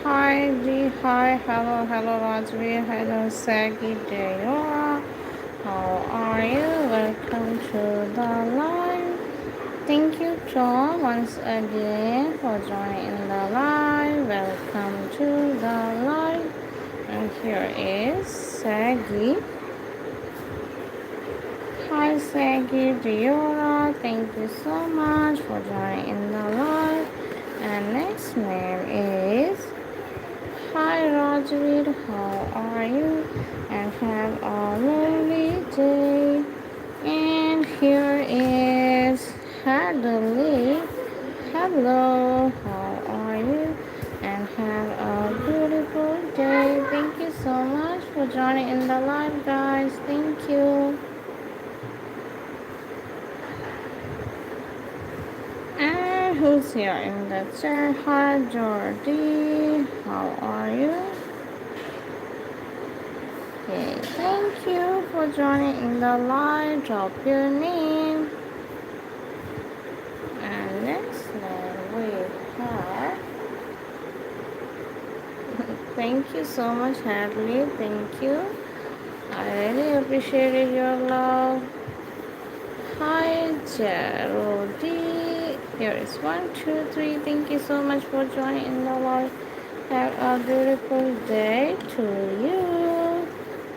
Hi, G. Hi, hello, Rajvi. Hello, Sagi, Dayora. How are you? Welcome to the live. Thank you, John, once again for joining in the live. Welcome to the live. And here is Sagi. Hi, Sagi, Dayora. Thank you so much for joining in the live. And next name is Hi Rajveer, how are you? And have a lovely day. And here is Hadley. Hello, how are you? And have a beautiful day. Thank you so much for joining in the live, guys. Thank you. And who's here in the chat? Hi Jordy, how are you? Okay, thank you for joining in the live. Drop your name. And next name we have. Thank you so much, Hadley. Thank you. I really appreciated your love. Hi, Jarodi. Here is 1, 2, 3. Thank you so much for joining in the live. Have a beautiful day to you.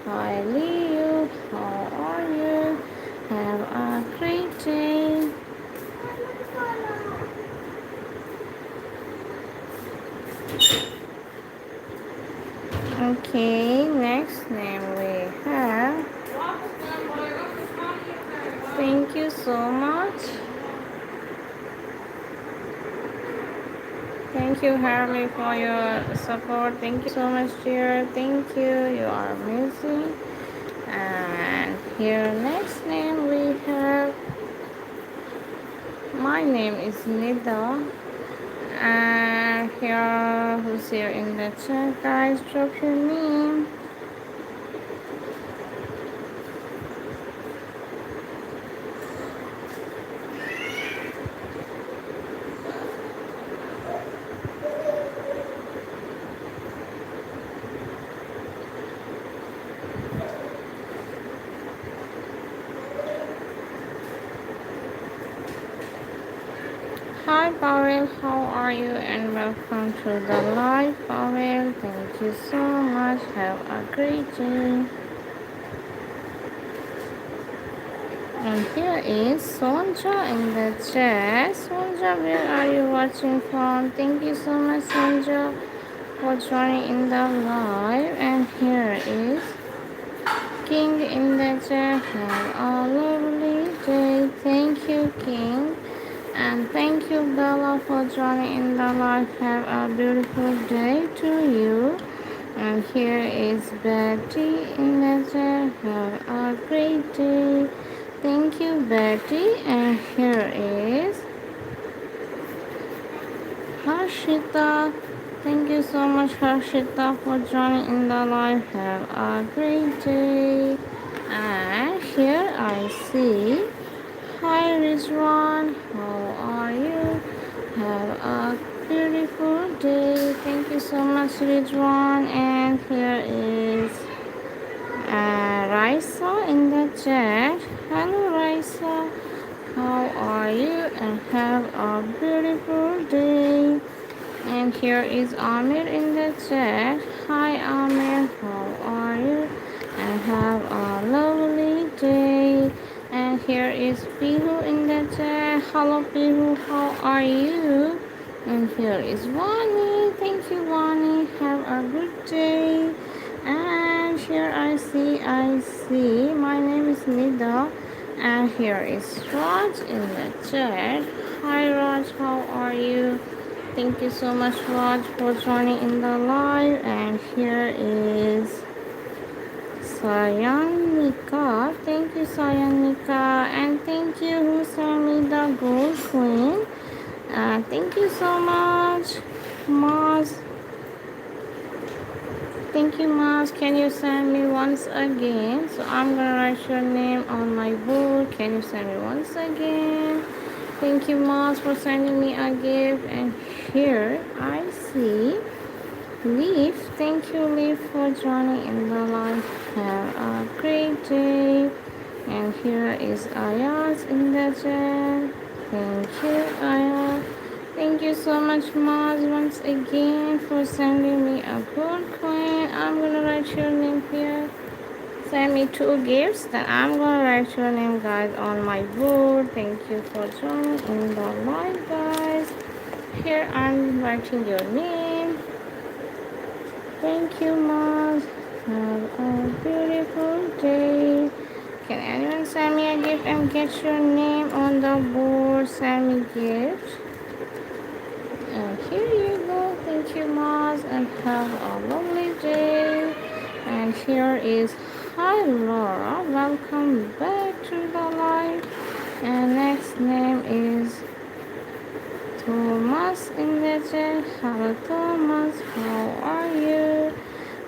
Hi, Leo. How are you? Have a great day. Okay, next name we have. Thank you so much. Thank you, Harley, for your support. Thank you so much, dear. Thank you. You are amazing. And here, next name we have. My name is Nida. And here, who's here in the chat, guys? Drop your name. Hi Pavel, how are you? And welcome to the live, Pavel. Thank you so much. Have a great day. And here is Sonja in the chat. Sonja, where are you watching from? Thank you so much, Sonja, for joining in the live. And here is King in the chat. Have a lovely day. Thank you, King. And thank you, Bella, for joining in the live. Have a beautiful day to you. And here is Betty in the chat. Have a great day. Thank you, Betty. And here is Harshita. Thank you so much, Harshita, for joining in the live. Have a great day. And here I see. Hi, Rizwan. How are you? Have a beautiful day. Thank you so much, Rizwan. And here is Raisa in the chat. Hello, Raisa. How are you? And have a beautiful day. And here is Amir in the chat. Hi, Amir. How are you? And have a lovely day. And here is Pihu in the chat. Hello, Pihu. How are you? And here is Wani. Thank you, Wani. Have a good day. And here I see. My name is Nida. And here is Raj in the chat. Hi, Raj. How are you? Thank you so much, Raj, for joining in the live. And here is Sayanika. Thank you, Sayanika. And thank you, who sent me the gold queen. Thank you so much, Maz. Thank you, Maz. Can you send me once again? So I'm gonna write your name on my board. Can you send me once again? Thank you, Maz, for sending me a gift. And here I see Leaf, thank you, Leaf, for joining in the live. Have a great day. And here is Ayaz in the chat. Thank you, Ayaz. Thank you so much, Maz, once again for sending me a good coin. I'm gonna write your name here. Send me 2 gifts, then I'm gonna write your name, guys, on my board. Thank you for joining in the live, guys. Here I'm writing your name. Thank you, Mom. Have a beautiful day. Can anyone send me a gift and get your name on the board? Send me gift. And here you go. Thank you, Maz. And have a lovely day. And here is hi, Laura. Welcome back to the live. And next name is Thomas in the chat. Hello, Thomas. How are you?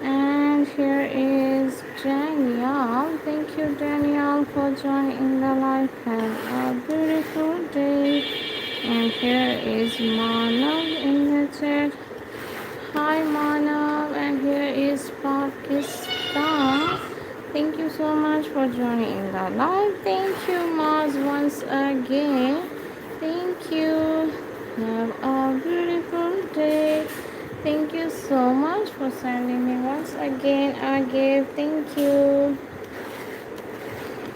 And here is Danielle. Thank you, Danielle, for joining the live. Have a beautiful day. And here is Manav in the chat. Hi, Manav. And here is Pakistan. Thank you so much for joining in the live. Thank you, Maz, once again. Thank you. Have a beautiful day. Thank you so much for sending me once again a gift. Thank you.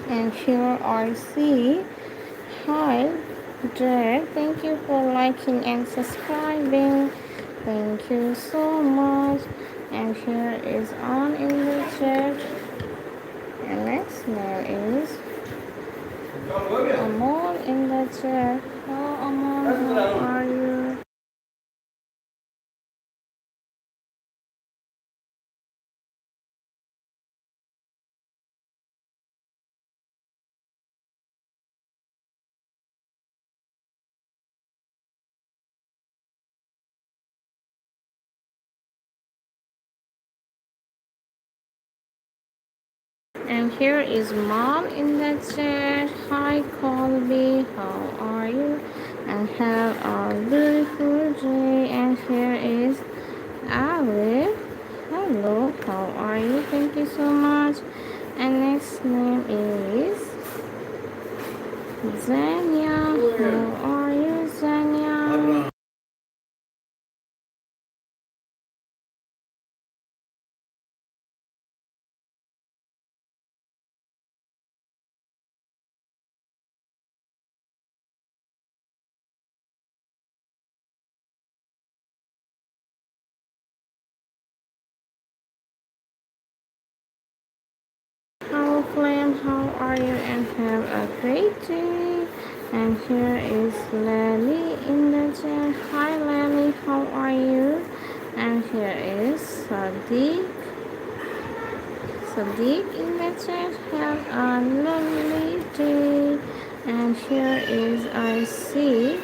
And here I see. Hi, Jared. Thank you for liking and subscribing. Thank you so much. And here is on in the chat. And next name is Amol in the chat. Hello, Amol. How are you? And here is Mom in the chat. Hi, Colby. How are you? And have a beautiful day. And here is Alif. Hello, how are you? Thank you so much. And next name is Zania. How are you, Zania? Hello, Flame. How are you? And have a great day. And here is Lily in the chat. Hi, Lily. How are you? And here is Sadiq. Sadiq in the chat. Have a lovely day. And here is I see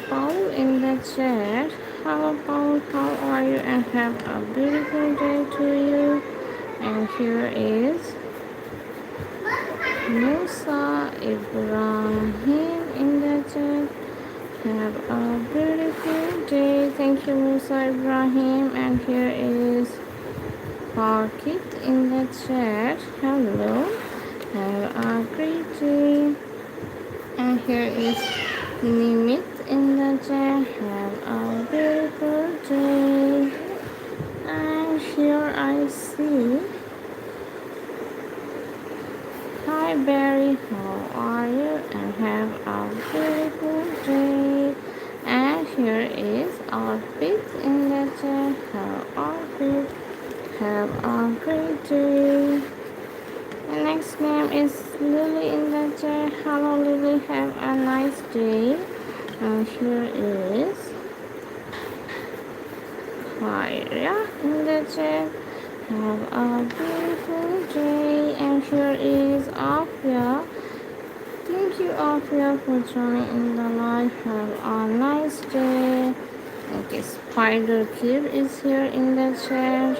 Paul in the chat. Hello, Paul. How are you? And have a beautiful day to you. And here is Musa Ibrahim in the chat. Have a beautiful day. Thank you, Musa Ibrahim. And here is Parkit in the chat. Hello. Have a great day. And here is Nimit in the chat. Have a beautiful day. And here I see. Hi Barry, how are you? And have a beautiful day. And here is Outfit in the chat. How Outfit? Have a great day. The next name is Lily in the chat. Hello Lily, have a nice day. And here is Kyria in the chat. Have a beautiful day. And here is Afia. Thank you, Afia, for joining in the live. Have a nice day. Okay, Spider Kid is here in the chat.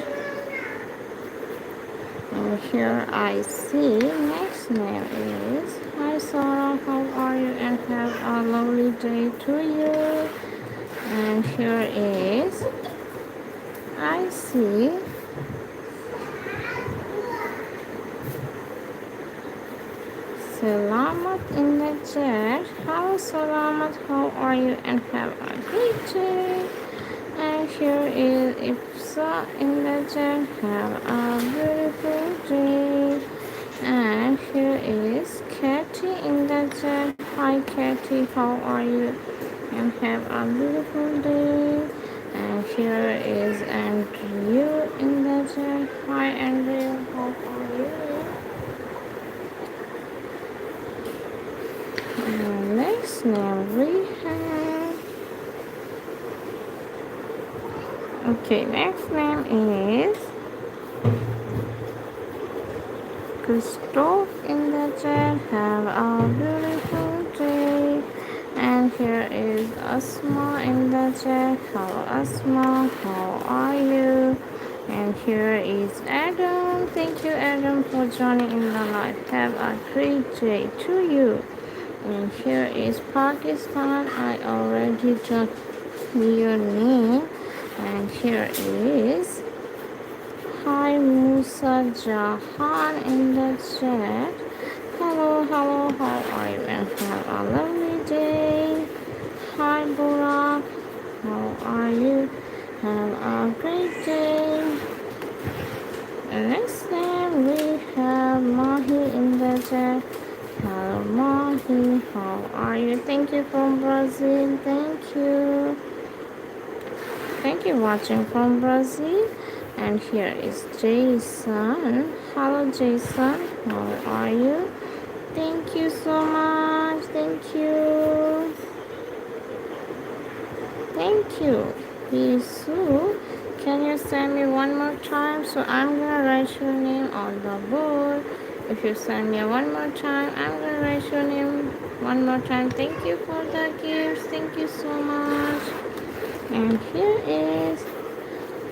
And here I see next name is Hi Sarah, how are you? And have a lovely day to you. And here is I see Selamat in the chat. Hello Selamat, how are you and have a great day. And here is Ipsa in the chat. Have a beautiful day. And here is Katie in the chat. Hi Katie, how are you? And have a beautiful day. And here is Andrew in the chat. Hi Andrew, how are you? And next name we have. Okay, next name is Christoph in the chat. Have a beautiful day. And here is Asma in the chat. Hello Asma, how are you? And here is Adam. Thank you Adam for joining in the live. Have a great day to you. And here is Pakistan. I already told your name. And here is Hi Musa Jahan in the chat. Hello, hello, how are you? And have a lovely day. Hi Burak, how are you? Have a great day. And next time we have Mahi in the chat. Hello Mahi, how are you? Thank you from Brazil. Thank you. Thank you watching from Brazil. And here is Jason. Hello Jason, how are you? Thank you so much. Thank you. Thank you. Bisu, can you send me one more time? So I'm gonna write your name on the board. If you send me one more time, I'm gonna write your name one more time. Thank you for the gifts. Thank you so much. And here is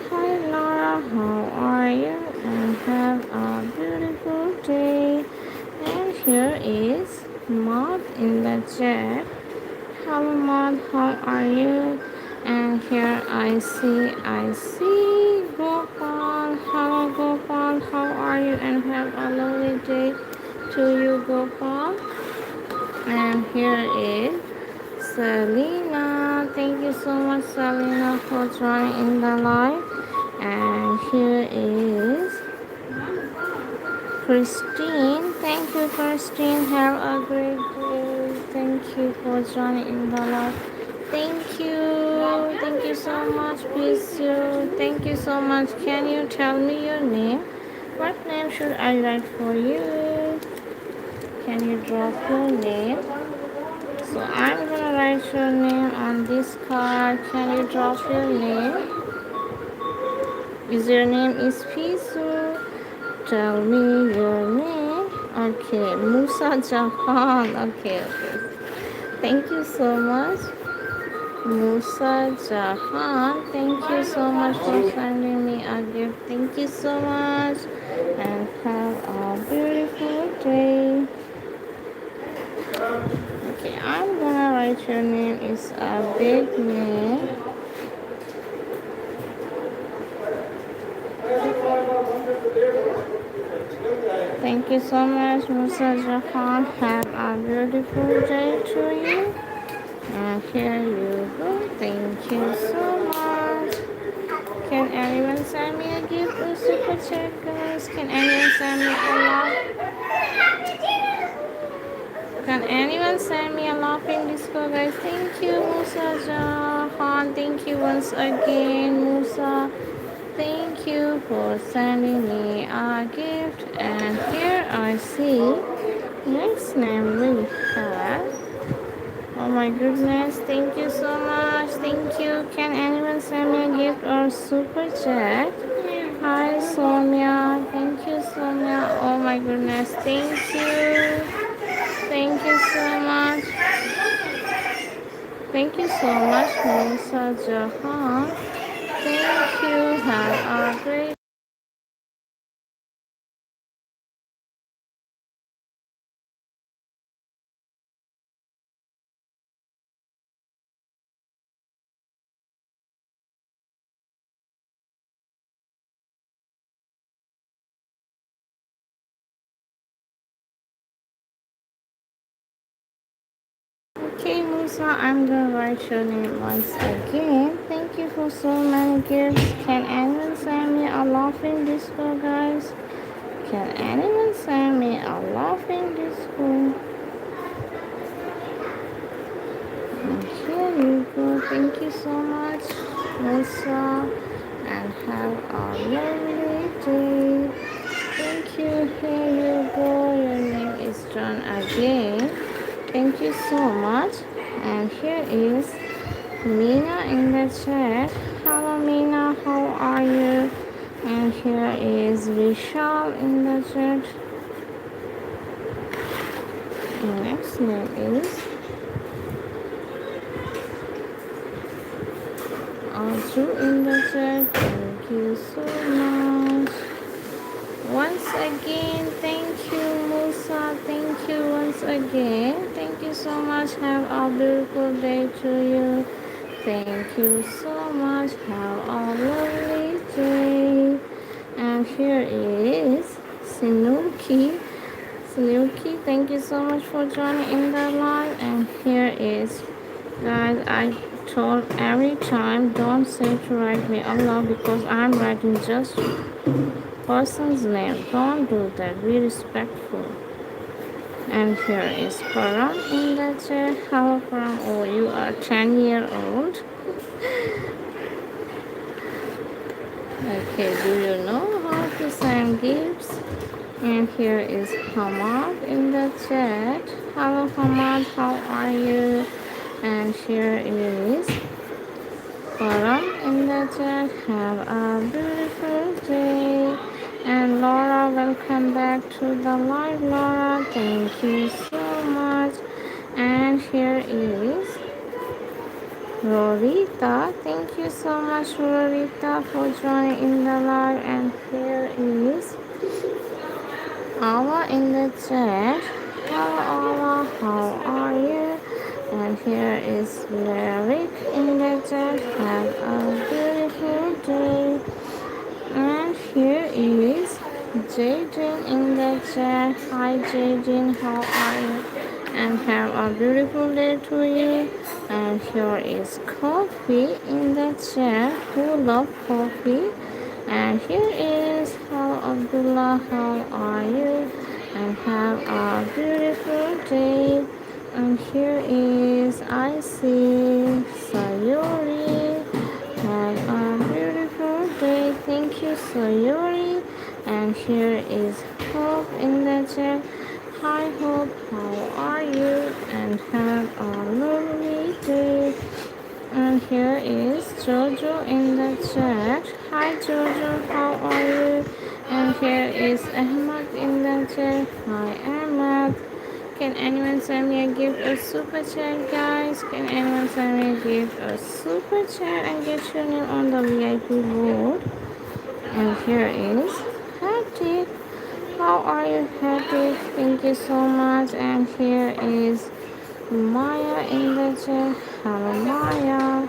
Hi Laura, how are you? And have a beautiful day. And here is Maud in the chat. Hello Maud, how are you? And here I see Gopal. Hello Gopal, how are you? And have a lovely day to you Gopal. And here is Selena. Thank you so much Selena for joining in the live. And here is Christine. Thank you, Christine. Have a great day. Thank you for joining in the live. Thank you. Thank you so much, Bisu. Thank you so much. Can you tell me your name? What name should I write for you? Can you drop your name? So I'm gonna write your name on this card. Can you drop your name? Is your name is Pisu? Tell me your name. Okay, Musa Jahan. Okay. Thank you so much, Musa Jahan. Thank you so much for sending me a gift. Thank you so much, and have a beautiful day. Okay, I'm gonna write your name is a big name. Thank you so much, Musa Jahan. Have a beautiful day to you. And here you go. Thank you so much. Can anyone send me a gift or super chat, guys? Can anyone send me a love? Can anyone send me a laughing disco, guys? Thank you, Musa Jahan. Thank you once again, Musa. Thank you for sending me a gift. And here I see next name we have. Oh my goodness, thank you so much. Thank you. Can anyone send me a gift or super chat? Hi Sonia. Thank you, Sonia. Oh my goodness. Thank you. Thank you so much. Thank you so much, Musa Jahan. Thank you. Have a great Musa, I'm gonna write your name once again. Thank you for so many gifts. Can anyone send me a laughing disco, guys? Can anyone send me a laughing disco? And here you go. Thank you so much, Musa, and have a lovely day. Thank you. Here you go. Your name is John again. Thank you so much. And here is Mina in the chat. Hello Mina, how are you? And here is Vishal in the chat. The next name is Arju in the chat. Thank you so much. Once again, thank you Musa. Thank you once again. Thank you so much. Have a beautiful day to you. Thank you so much. Have a lovely day. And here is Sinuki. Sinuki, thank you so much for joining in the live. And here is, guys, I told every time don't say to write me Allah because I'm writing just person's name. Don't do that. Be respectful. And here is Param in the chat. Hello Param. Oh, you are 10-year old. Okay, do you know how to send gifts? And here is Hamad in the chat. Hello Hamad, how are you? And here is Param in the chat. Have a beautiful day. And Laura, welcome back to the live. Laura, thank you so much. And here is Rorita. Thank you so much, Rorita, for joining in the live. And here is Awa in the chat. Hello, Awa, how are you? And here is Lyric in the chat. Have a beautiful day. And here is Jaden in the chat. Hi, Jaden, how are you? And have a beautiful day to you. And here is Coffee in the chat. Who love coffee? And here is Hello Abdullah, how are you? And have a beautiful day. And here is I see Sayuri. Have a beautiful day. Thank you, Sayuri. And here is Hope in the chat. Hi Hope, how are you? And have a lovely day. And here is Jojo in the chat. Hi Jojo, how are you? And here is Ahmad in the chat. Hi Ahmad. Can anyone send me a gift or super chat, guys? Can anyone send me a gift or super chat and get your name on the VIP board? And here is Hattie. How are you, Hattie? Thank you so much. And here is Maya in the chat. Hello, Maya.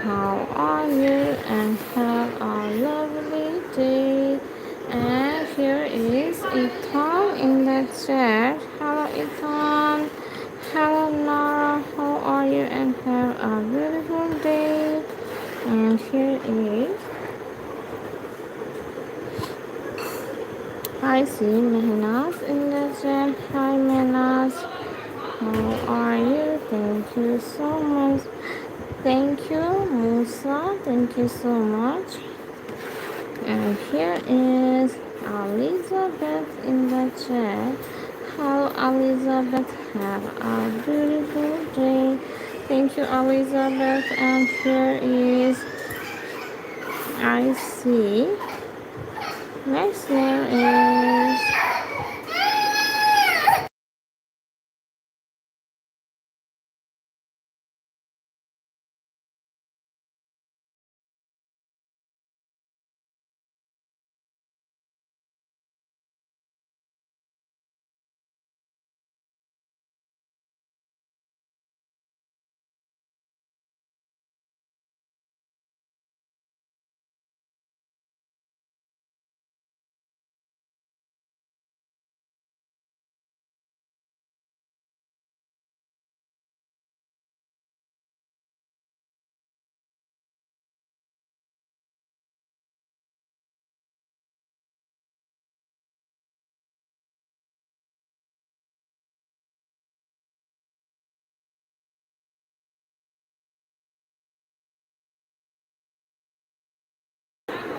How are you? And have a lovely day. And here is Ethan in the chat. Hello, Ethan. Hello, Nara. How are you? And have a beautiful day. And here is I see Mehnaz in the chat. Hi, Mehnaz. How are you? Thank you so much. Thank you, Musa. Thank you so much. And here is Elizabeth in the chat. Hello, Elizabeth. Have a beautiful day. Thank you, Elizabeth. And here is I see. Next name is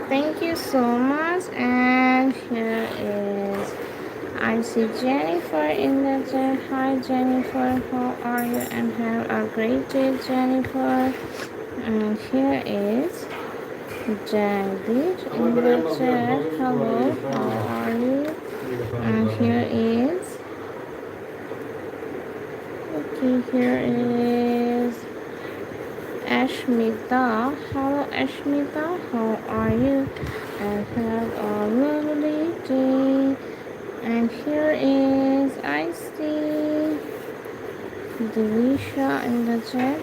Thank you so much. And here is I see Jennifer in the chat. Hi Jennifer, how are you? And have a great day, Jennifer. And here is Jagdish in the chat. Hello, how are you? And here is okay. Here is Ashmita. Hello, Ashmita. How are you? And have a lovely day. And here is I see Delisha in the chat.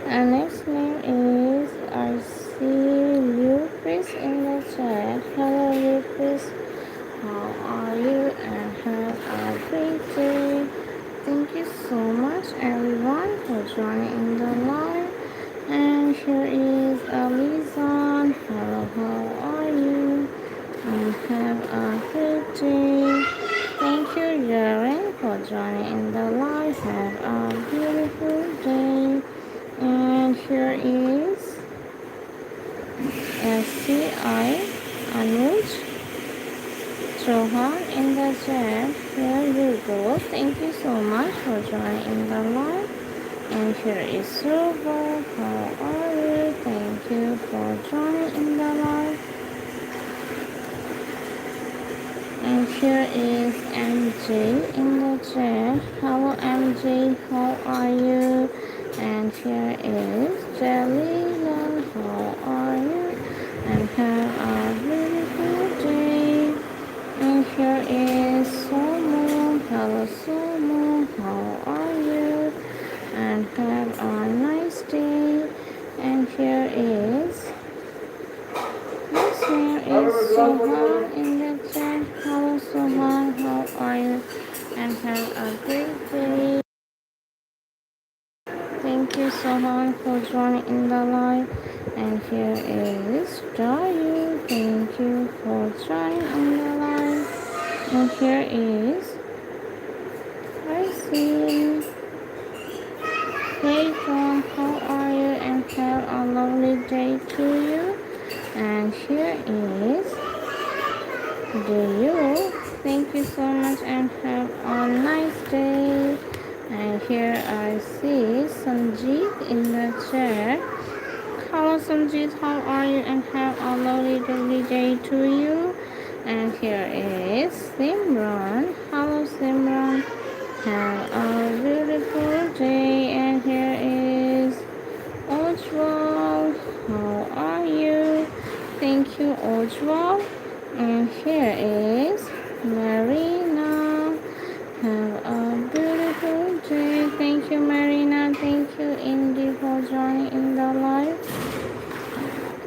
And next name is I see Lupus in the chat. Hello, Lupus. How are you? And have a great day. Thank you so much, everyone, for joining in the live. And here is Alizan. Hello, how are you? And have a great day. Thank you, Jaren, for joining in the live. Have a beautiful day. And here is SCI Anuj Chauhan in the chat. Here you go. Thank you so much for joining in the live. And here is Silver. How are you? Thank you for joining in the live. And here is MJ in the chat. Hello MJ, how are you? And here is Jalila, how are you? And have a beautiful day. And here is Somo. Hello Somo, how are you? And have a nice day. And here is this name is Sohan in the chat. Hello Sohan, how are you? And have a great day. Thank you Sohan for joining in the live. And here is Dayu. Thank you for joining in the live. And here is I see. Hey John, how are you? And have a lovely day to you. And here is you. Thank you so much and have a nice day. And here I see Sanjeev in the chat. Hello Sanjeev, how are you? And have a lovely day to you. And here is Simran. Hello Simran. Have a beautiful day. And here is Oswald. How are you? Thank you Oswald. And here is Marina. Have a beautiful day. Thank you, Marina. Thank you, Indy, for joining in the live.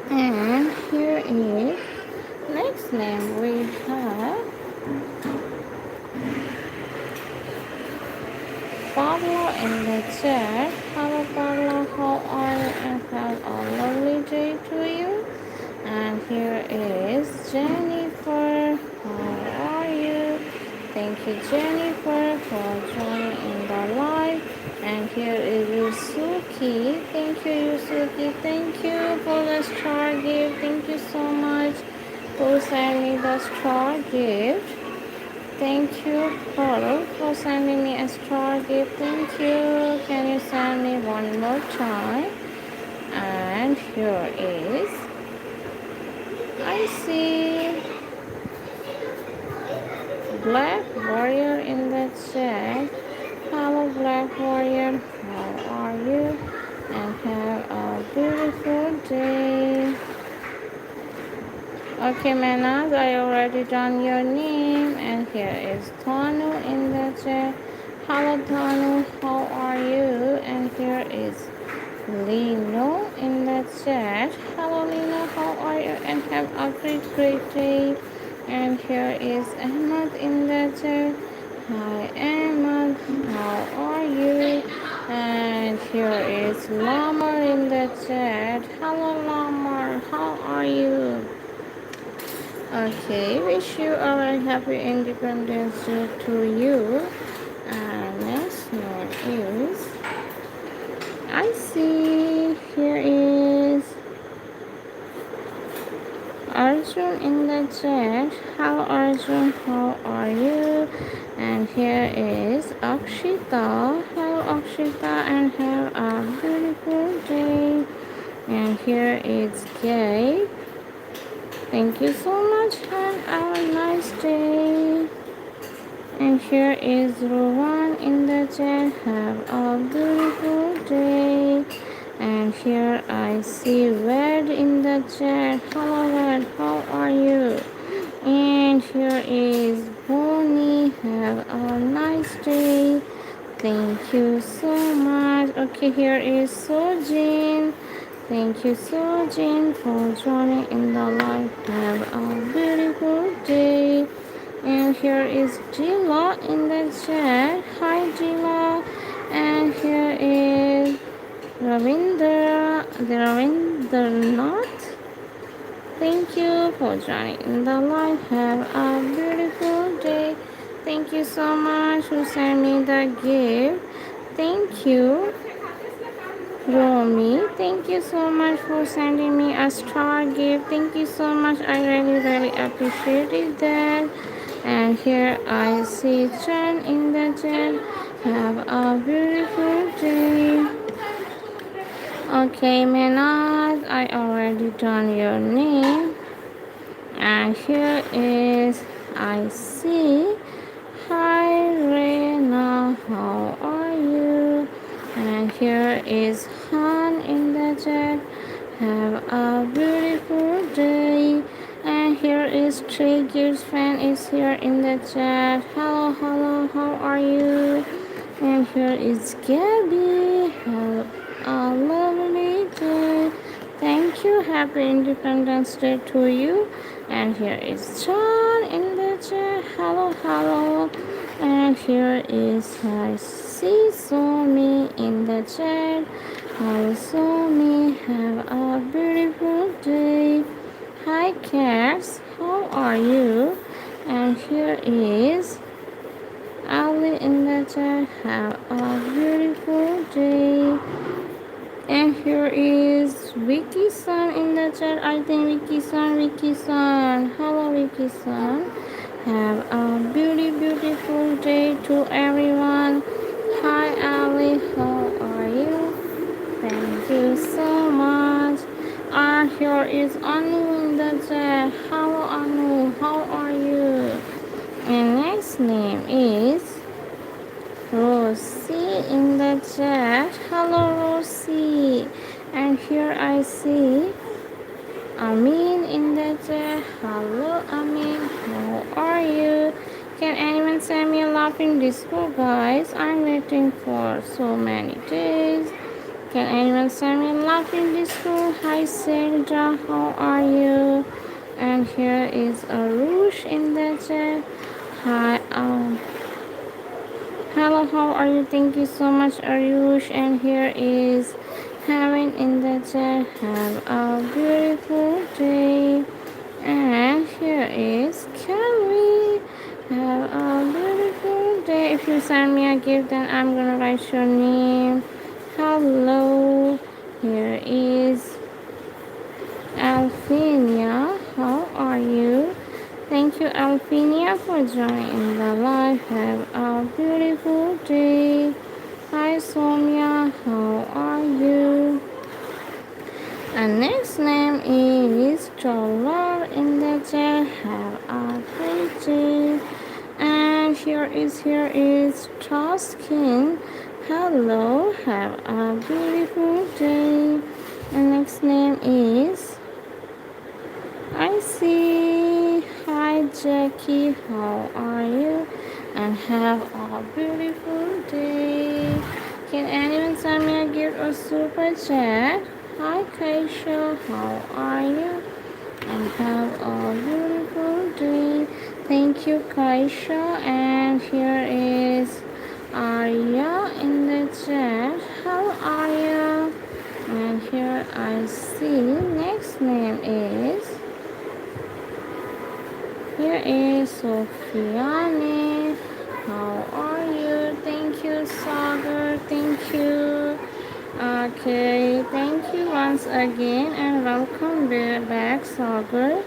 And here is next name we have Pablo in the chat. Hello, Pablo. How are you? And have a lovely day to you. And here is Jennifer. How are you? Thank you, Jennifer, for joining in the live. And here is Yusuki. Thank you, Yusuki. Thank you for the star gift. Thank you so much for sending me the star gift. Thank you, Pearl, for sending me a star gift. Thank you. Can you send me one more time? And here is I see Black Warrior in the chat. Hello Black Warrior, how are you? And have a beautiful day. Okay Manaz, I already done your name. And here is Tanu in the chat. Hello Tanu, how are you? And here is Lino in the chat. Hello Lino, how are you? And have a great day. And here is Ahmad in the chat. Hi Ahmad, how are you? And here is Lamar in the chat. Hello Lamar, how are you? Okay, wish you a very happy Independence Day to you. And next name is, I see, here is Arjun in the chat. Hello Arjun, how are you? And here is Akshita. Hello Akshita, and have a beautiful day. And here is Gabe. Thank you so much and have a nice day. And here is Rowan in the chat. Have a beautiful day. And here I see Red in the chat. Hello Red, how are you? And here is Bonnie. Have a nice day. Thank you so much. Okay, here is Sojin. Thank you, Sojin, for joining in the live. Have a beautiful day. And here is Gila in the chat. Hi, Gila. And here is Ravindranath. Thank you for joining in the live. Have a beautiful day. Thank you so much for sending me the gift. Thank you, Romy. Thank you so much for sending me a star gift. Thank you so much. I really appreciated that. And here I see Chan in the chat. Have a beautiful day. Okay, Manad, I already done your name. And here is, I see. Hi Rena, how are you? And here is Han in the chat. Have a beautiful day. And here is Trey Gears fan is here in the chat. Hello, how are you? And here is Gabby. Have a lovely day. Thank you. Happy Independence Day to you. And here is John in the chat. Hello. And here is I see Somi in the chat. Hello Somi. Have a beautiful day. Hi cats. How are you? And here is Ali in the chat. Have a beautiful day. And here is Vicky-san in the chat. I think Vicky-san. Hello, Vicky-san. Have a beautiful day to everyone. Hi, Ali. How are you? Thank you so much. Here is Anu in the chat. Hello, Anu. How are you? And next name is Rosie in the chat. Hello, Rosie. And here I see Amin in the chat. Hello, Amin. How are you? Can anyone send me a laughing disco, guys? I'm waiting for so many days. Can anyone send me a laughing disco? Hi, Sandra. How are you? And here is Arush in the chat. Hi, hello, how are you? Thank you so much, Arush. And here is Heaven in the chat. Have a beautiful day. And here is Kelly. Have a beautiful day. If you send me a gift, then I'm gonna write your name. Hello. Here is Alfinia. How are you? Thank you, Alfinia, for joining the live. Have a beautiful day. Hi, Sonia. How are you? And next name is Dollar in the chat. Have a great day. And here is Truskin. Hello. Have a beautiful day. And next name is, I see. Hi Jackie, how are you? And have a beautiful day. Can anyone send me a gift or super chat? Hi Kaisha, how are you? And have a beautiful day. Thank you Kaisha. And here is Arya in the chat. How are you? And here I see next name is Thank you. Okay, thank you once again and welcome back, Sagar.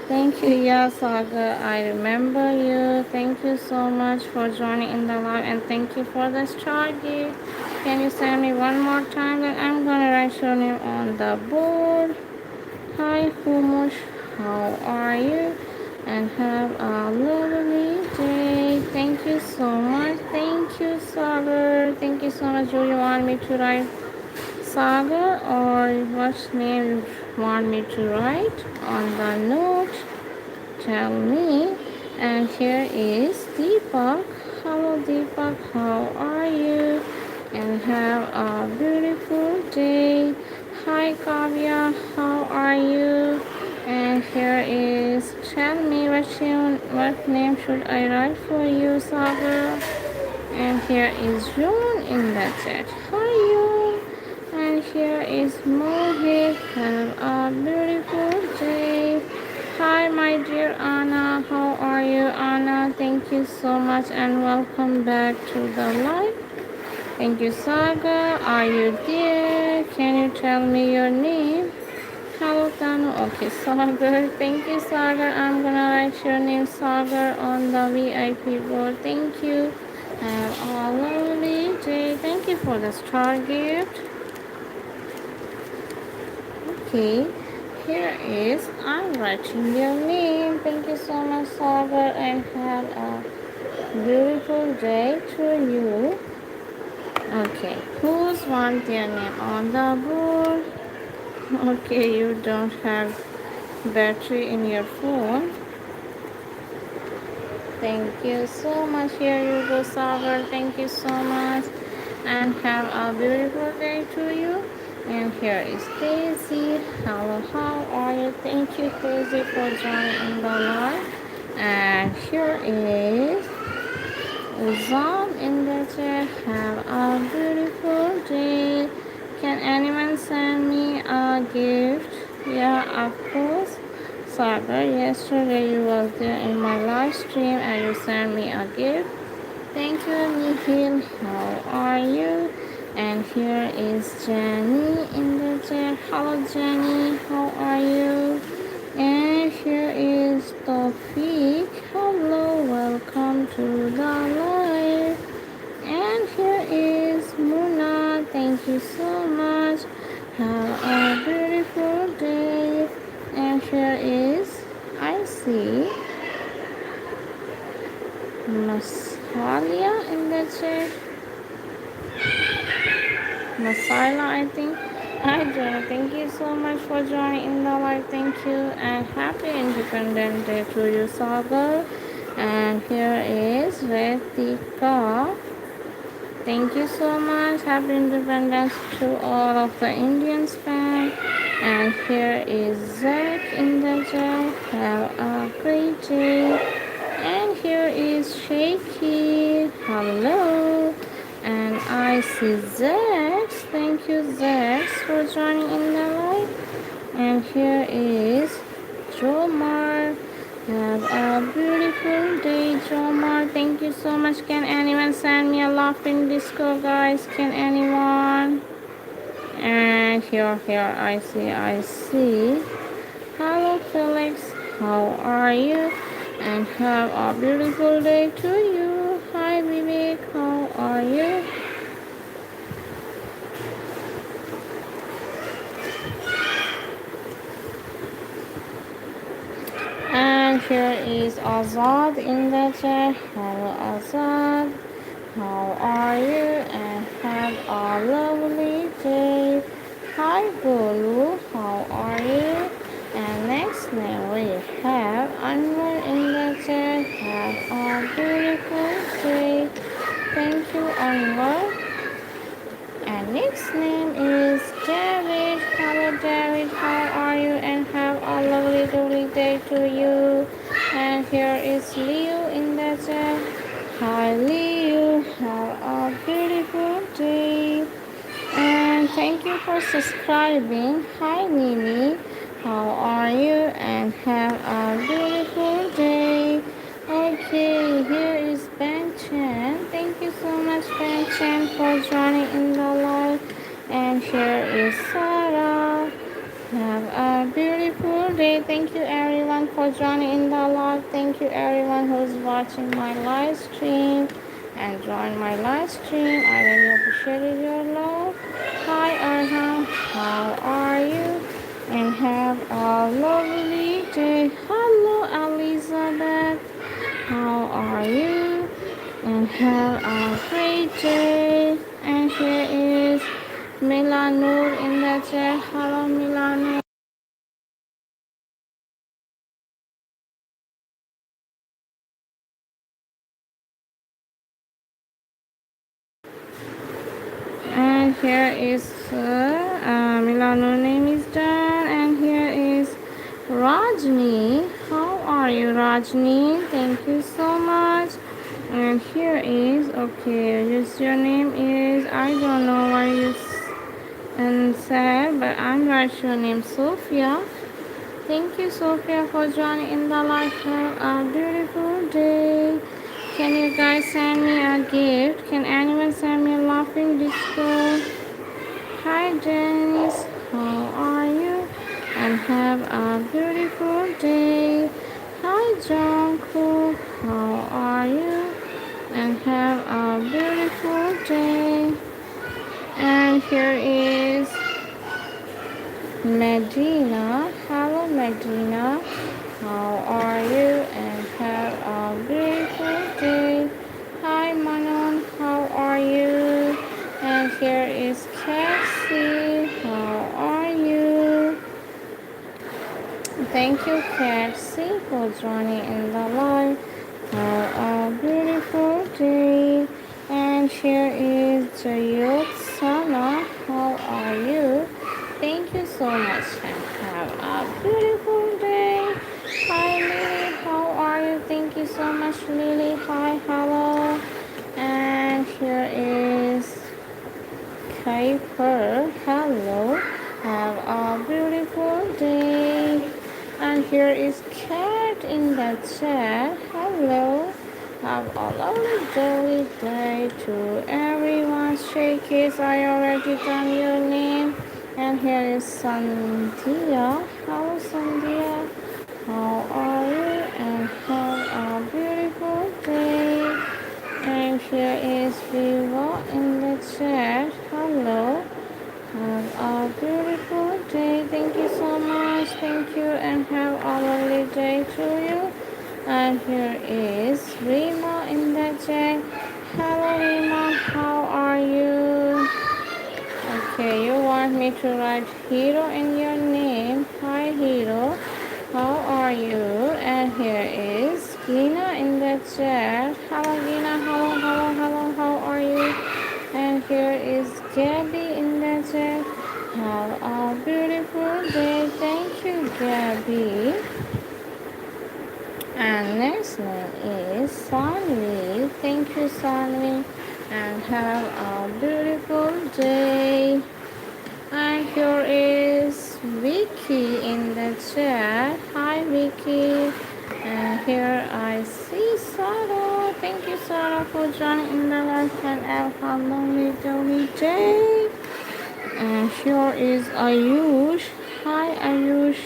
Thank you, yeah, Sagar. I remember you. Thank you so much for joining in the live and thank you for the star gift. Can you send me one more time? Then I'm gonna write your name on the board. Hi, Humush. How are you? And have a lovely day. Thank you so much. Thank you, Sagar. Thank you so much. Do you want me to write Sagar or what name you want me to write on the note? Tell me. And here is Deepak. Hello, Deepak. How are you? And have a beautiful day. Hi, Kavya. How are you? And here is tell me what name should I write for you, Sagar? And here is June in the chat. Hi, you. And here is Mohit. Have a beautiful day. Hi, my dear Anna. How are you, Anna? Thank you so much and welcome back to the live. Thank you, Saga. Are you there? Can you tell me your name? Hello, Tanu. Okay, Sagar. Thank you, Sagar. I'm gonna write your name, Sagar, on the VIP board. Thank you. Have a lovely day. Thank you for the star gift. Okay, here is I'm writing your name. Thank you so much, Sagar, and have a beautiful day to you. Okay, who's want their name on the board? Okay, you don't have battery in your phone. Thank you so much. Here you go, Sagar. Thank you so much. And have a beautiful day to you. And here is Daisy. Hello, how are you? Thank you, Daisy, for joining in the live. And here is Uzam in the chat. Have a beautiful day. Can anyone send me a gift? Yeah, of course. Sagar, yesterday you was there in my live stream and you sent me a gift. Thank you, Nikhil. How are you? And here is Jenny in the chat. Hello, Jenny. How are you? And here is Tofik. Hello, welcome to the live. And here is Muna. Thank you so much. Have a beautiful day. And here is I see Masalia in the chat. Masala, I think. Hi, Jenna. Thank you so much for joining in the live. Thank you. And happy Independence Day to you, Sagar. And here is Retika. Thank you so much. Happy Independence to all of the Indians fans. And here is Zach in the chat. Have a great day. And here is Shaky. Hello. And I see Zax. Thank you, Zax, for joining in the live. And here is Jomar. Have a beautiful day, Jomar. Thank you so much. Can anyone send me a laughing disco, guys? Can anyone? And here, I see. Hello, Felix. How are you? And have a beautiful day to you. Hi, Vivek. How are you? And here is Azad in the chat. Hello, Azad. How are you? And have a lovely day. Hi, Golu. How are you? And next name we have Anwar in the chat. Have a beautiful day. Thank you, Anwar. And next name is David. Hello, David. How are you? And have a lovely day to you. And here is Leo in the chat. Hi, Leo. Have a beautiful day. And thank you for subscribing. Hi, Mimi. How are you? And have a beautiful day. Okay, here is Ben Chan. Thank you so much, Ben Chan, for joining is Sarah. Have a beautiful day. Thank you everyone for joining in the live. Thank you everyone who's watching my live stream and join my live stream. I really appreciate your love. Hi Arham, how are you? And have a lovely day. Hello Elizabeth, how are you? And have a great day. And here is Milanur in the chat. Hello Milanur. And here is Milano name is done. And here is Rajni. How are you, Rajni? Thank you so much. And here is okay. Just your name is I don't know what you and said, but I'm right. Your name Sophia. Thank you, Sophia, for joining in the live. Have a beautiful day. Can you guys send me a gift? Can anyone send me a laughing disco? Hi, Janice. How are you? And have a beautiful day. Hi, Jungkook. How are you? And have a beautiful day. And here is Medina. Hello, Medina. How are you? And have a beautiful day. Hi, Manon. How are you? And here is Cassie. How are you? Thank you, Cassie, for joining in the live. Have a beautiful day. And here is Jayot Sana. How are you? Thank you so much and have a beautiful day. Hi Lily, how are you? Thank you so much, Lily. Hi, hello. And here is Kuiper. Hello. Have a beautiful day. And here is Cat in the chat. Hello. Have a lovely jolly day to everyone. Stray Kids, I already done your name. And here is Sandhya. Hello Sandhya. How are you? And have a beautiful day. And here is Viva in the chat. Hello. Have a beautiful day. Thank you so much. Thank you and have a lovely day to you. And here is Rima in the chat. Hello Rima, how are you? Okay, you want me to write Hero in your name. Hi Hero, how are you? And here is Gina in the chat. Hello Gina, hello, hello, hello, how are you? And here is Gabby in the chat. Have a beautiful day. Thank you, Gabby. And next name is Sanvi. Thank you, Sanvi. And have a beautiful day. And here is Vicky in the chat. Hi, Vicky. And here I see Sarah. Thank you, Sarah, for joining in the live and have a lovely, jolly day. And here is Ayush. Hi, Ayush.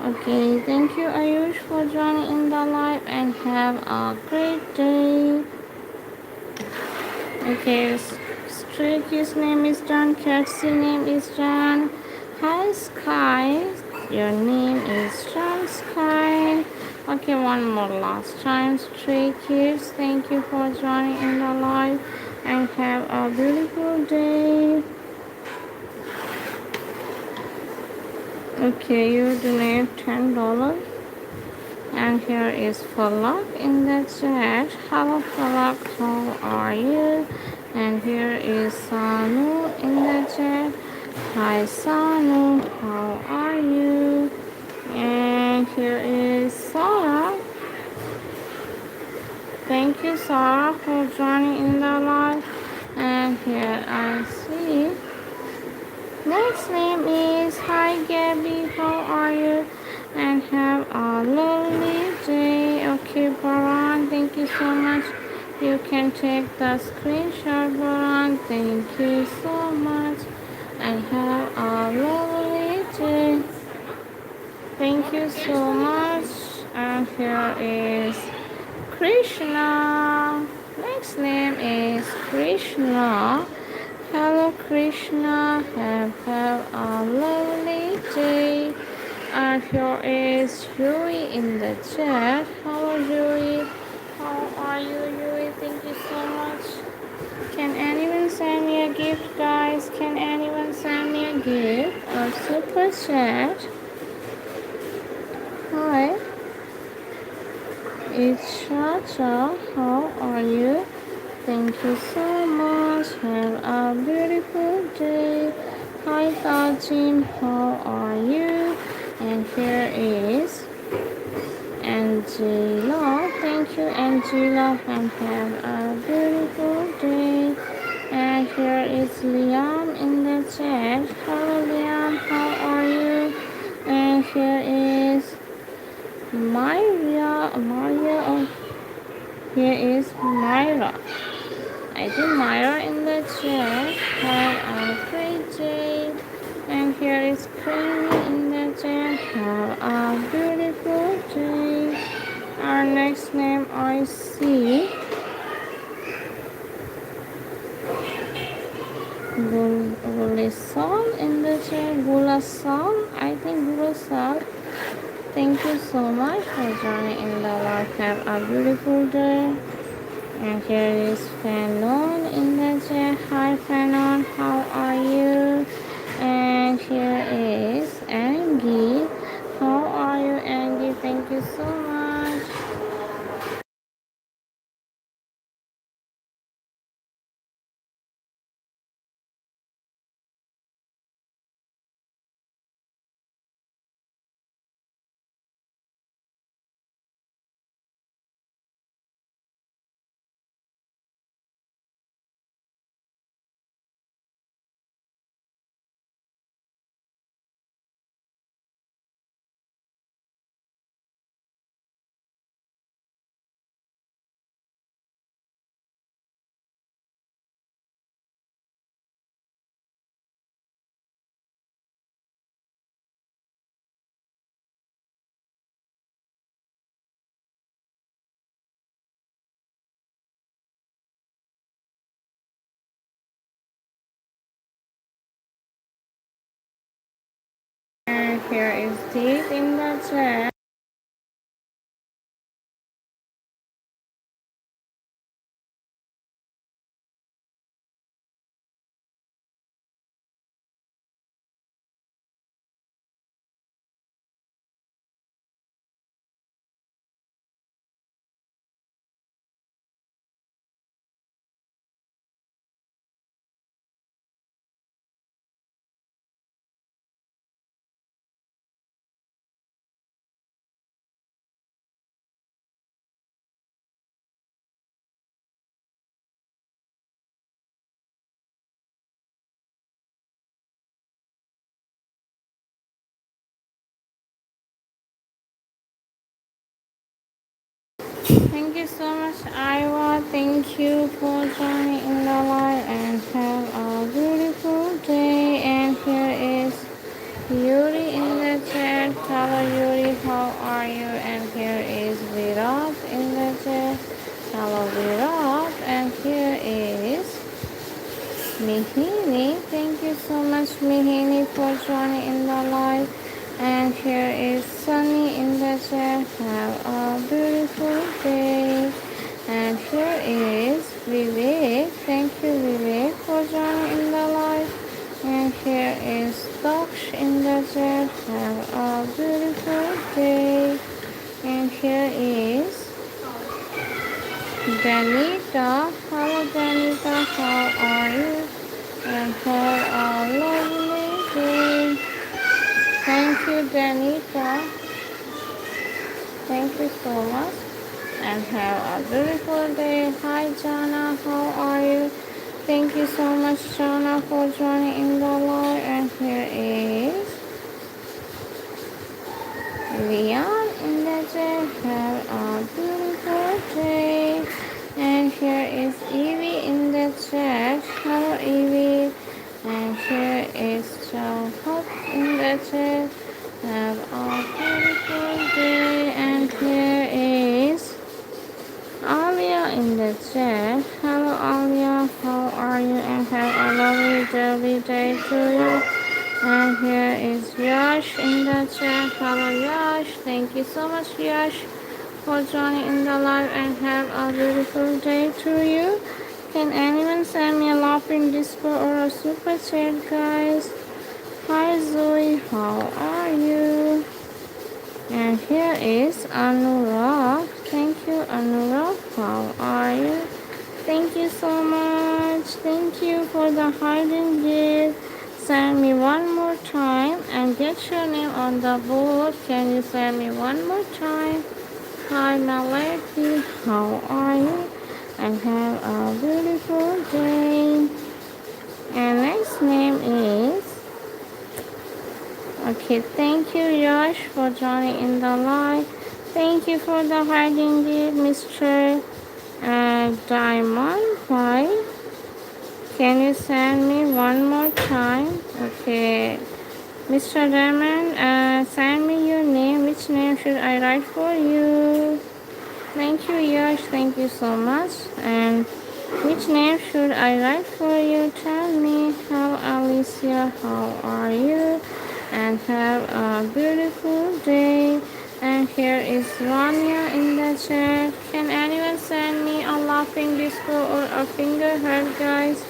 Okay, thank you, Ayush, for joining in the live and have a great day. Okay, Stray Kids name is done. Cat's name is done. Hi, Sky. Your name is John Sky. Okay, one more last time. Stray Kids, thank you for joining in the live and have a beautiful day. Okay, you donate $10. And here is Falak in the chat. Hello Falak, how are you? And here is Sanu in the chat. Hi Sanu, how are you? And here is Sarah. Thank you Sarah for joining in the live. And here I see next name is Hi Gabby, how are you? And have a lovely day. Okay, Baran, thank you so much. You can take the screenshot, Baran. Thank you so much. and have a lovely day. Thank you so much. And here is Krishna. Next name is Krishna. Hello Krishna, have a lovely day. And here is Yui in the chat. Hello Yui. How are you Yui? Thank you so much. Can anyone send me a gift guys? Can anyone send me a gift or super chat? Hi. It's Chacha. How are you? Thank you so much. Have a beautiful day. Hi Tajin, how are you? And here is Angela. Thank you Angela and have a beautiful day. And here is Liam in the chat. Hello Liam, how are you? And here is Maria. Here is Myra. I think Myra in the chat. Have a great day. And here is Creamy in the chat. Have a beautiful day. Our next name I see Gulisol in the chat. Gulasol. I think Gulasol. Thank you so much for joining in the live. Have a beautiful day. And here is Fanon in the chat. Hi Fanon, how are you? And here is Angie. How are you Angie? Thank you so much. And here is Dave in the chat. Thank you so much, Iowa. Thank you for joining in the live and have a beautiful day. And here is Yuri in the chat. Hello Yuri, how are you? And here is Virat in the chat. Hello Virat. And here is Mihini. Thank you so much Mihini for joining in the live. And here is Sunny in the chat. Have a beautiful day. And here is Vivek. Thank you Vivek for joining in the live. And here is Daksh in the chat. Have a beautiful day. And here is Danita. Hello Danita, how are you? And have a lovely day. Thank you Danita. Thank you so much. And have a beautiful day. Hi Jana, how are you? Thank you so much Jana for joining in the live. And here is Leon in the chat. Have a beautiful day. And here is Evie in the chat. Hello Evie. And here is lovely day to you. And here is Yash in the chat. Hello Yash. Thank you so much Yash for joining in the live and have a beautiful day to you. Can anyone send me a laughing disco or a super chat guys? Hi Zoe, how are you? And here is Anurag. Thank you Anurag. How are you? Thank you so much. Thank you for the hiding gift. Send me one more time and get your name on the board. Can you send me one more time? Hi Melody, how are you? And have a beautiful day. And next name is okay. Thank you Josh for joining in the live. Thank you for the hiding gift, Mr. Diamond. Hi. Can you send me one more time? Okay. Mr. Diamond, send me your name. Which name should I write for you? Thank you, Yash. Thank you so much. And which name should I write for you? Tell me. Hello, Alicia. How are you? And have a beautiful day. And here is Rania in the chat. Can anyone send me a laughing disco or a finger heart, guys?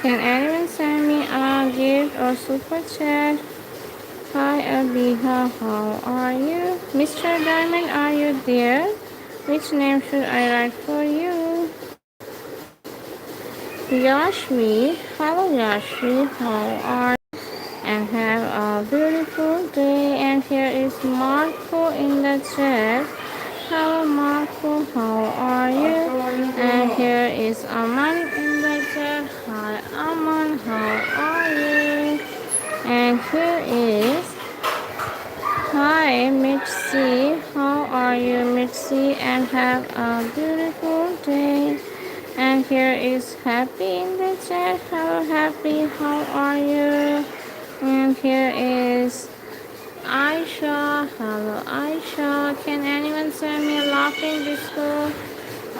Can anyone send me a gift or super chat? Hi Abiha, how are you? Mr. Diamond, are you there? Which name should I write for you? Yashvi, hello Yashvi, how are you? And have a beautiful day. And here is Marco in the chat. Hello Marco, how are you? And here is Aman in the chat. Hi Aman, how are you? And here is hi Mitzi, how are you Mitzi? And have a beautiful day. And here is Happy in the chat. Hello Happy, how are you? And here is Aisha. Hello Aisha. Can anyone send me a laughing disco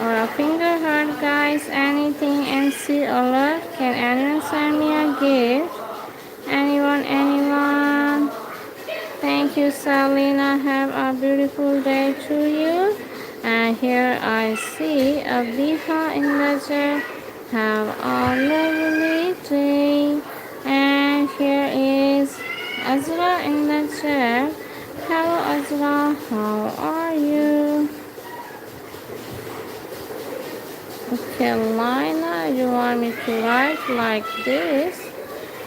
or a finger heart guys? Anything NC alert? Can anyone send me a gift? Anyone? Thank you Salina. Have a beautiful day to you. And here I see a Biha in the chat. Have a lovely day. And here is Azra in the chat. Hello Azra, how are you? Okay, Lina, you want me to write like this?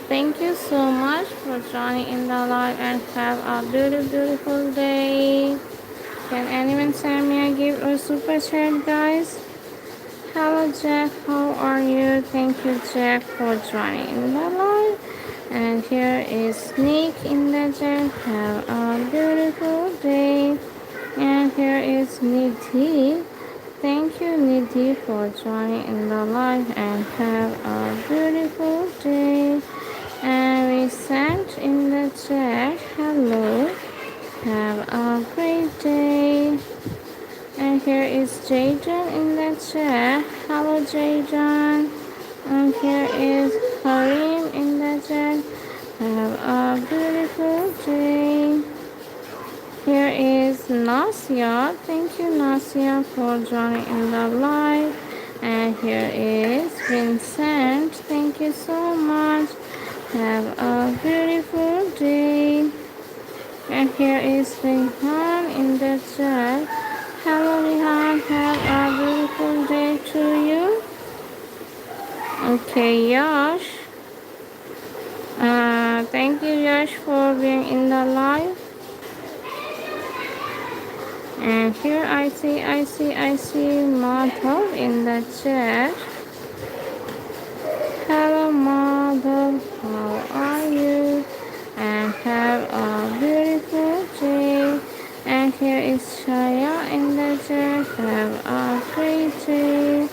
Thank you so much for joining in the live and have a beautiful day. Can anyone send me a gift or super chat, guys? Hello, Jack. How are you? Thank you, Jack, for joining in the live. And here is Nick in the chat. Have a beautiful day. And here is Nidhi. Thank you, Nidhi, for joining in the live and have a beautiful day. And we sent in the chat, hello, have a great day. And here is Jaden in the chat, hello Jaden. And here is Karim in the chat, have a beautiful day. Here is Nasia, thank you Nasia for joining in the live. And here is Vincent, thank you so much. Have a beautiful day. And here is Rehan in the chat. Hello Rehan, have a beautiful day to you. Okay, Yash. Thank you Yash for being in the live. And here I see Madhav in the chat. Hello Madhav, how are you? And have a beautiful day. And here is Shaya in the chat. Have a great day.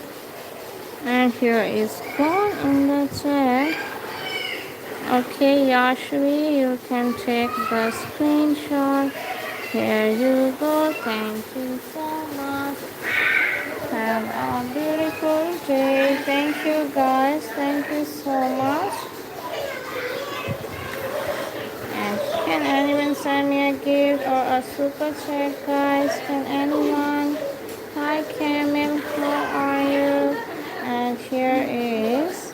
And here is Kwon in the chat. Okay, Yashvi, you can take the screenshot. Here you go. Thank you so much. Have a beautiful day. Thank you guys. Thank you so much. super chat, guys. Can anyone? Hi, Camille. How are you? And here is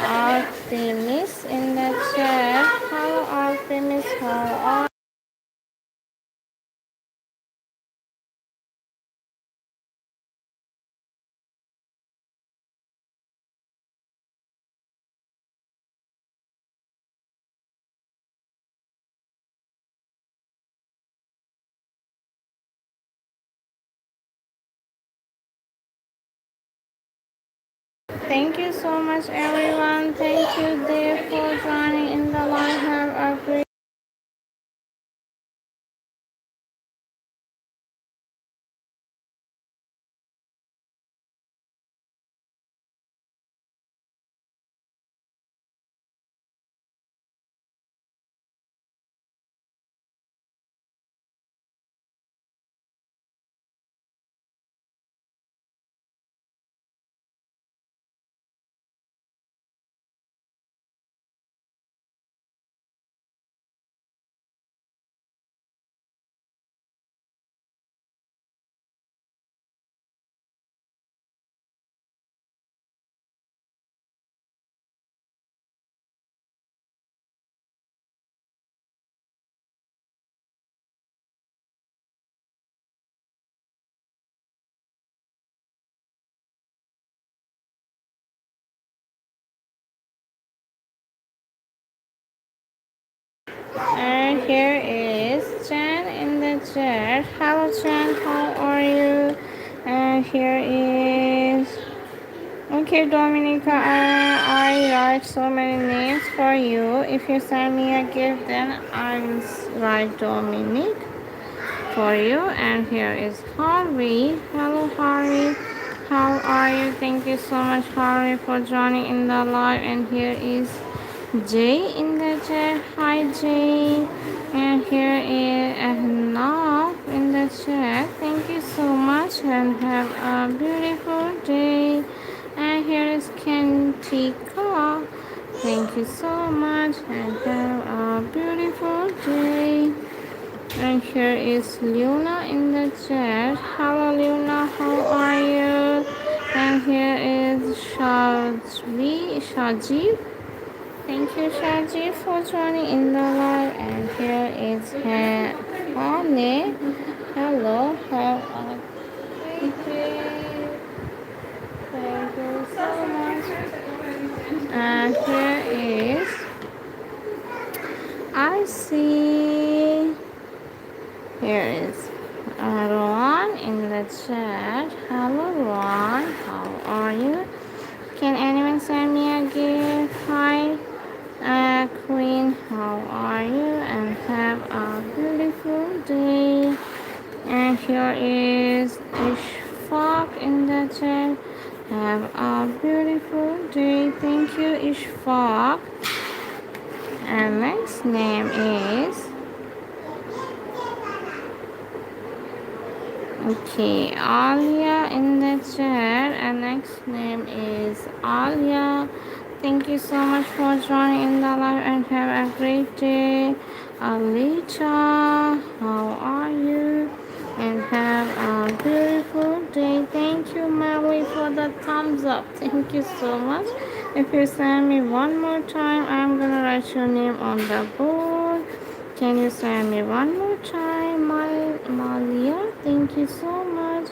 Artemis in the chat. Hello, Artemis. How are Thank you so much, everyone. Thank you, Dave, for joining in the live. Have a great And here is Chen in the chat. Hello, Chen. How are you? And here is. Okay, Dominica, I write so many names for you. If you send me a gift, then I will write Dominic for you. And here is Harvey. Hello, Harvey. How are you? Thank you so much, Harvey, for joining in the live. And here is Jay in the chat. Hi, Jay. And here is Nav in the chat. Thank you so much and have a beautiful day. And here is Kentika. Thank you so much and have a beautiful day. And here is Luna in the chat. Hello, Luna. How are you? And here is Shaji. Thank you, Shaji, for joining in the live. And here is Hane. Hello, how are you? Thank you so much. And here is I see. Here is Rowan in the chat. Hello, Rowan. How are you? Can anyone send me a gift? Hi, Queen. How are you? And have a beautiful day. And here is Ishfaq in the chat. Have a beautiful day. Thank you, Ishfaq. And next name is okay, Alia in the chat. And next name is Alia. Thank you so much for joining in the live and have a great day. Alicia, how are you? And have a beautiful day. Thank you, Molly, for the thumbs up. Thank you so much. If you send me one more time, I'm gonna write your name on the board. Can you send me one more time, Malia? Thank you so much.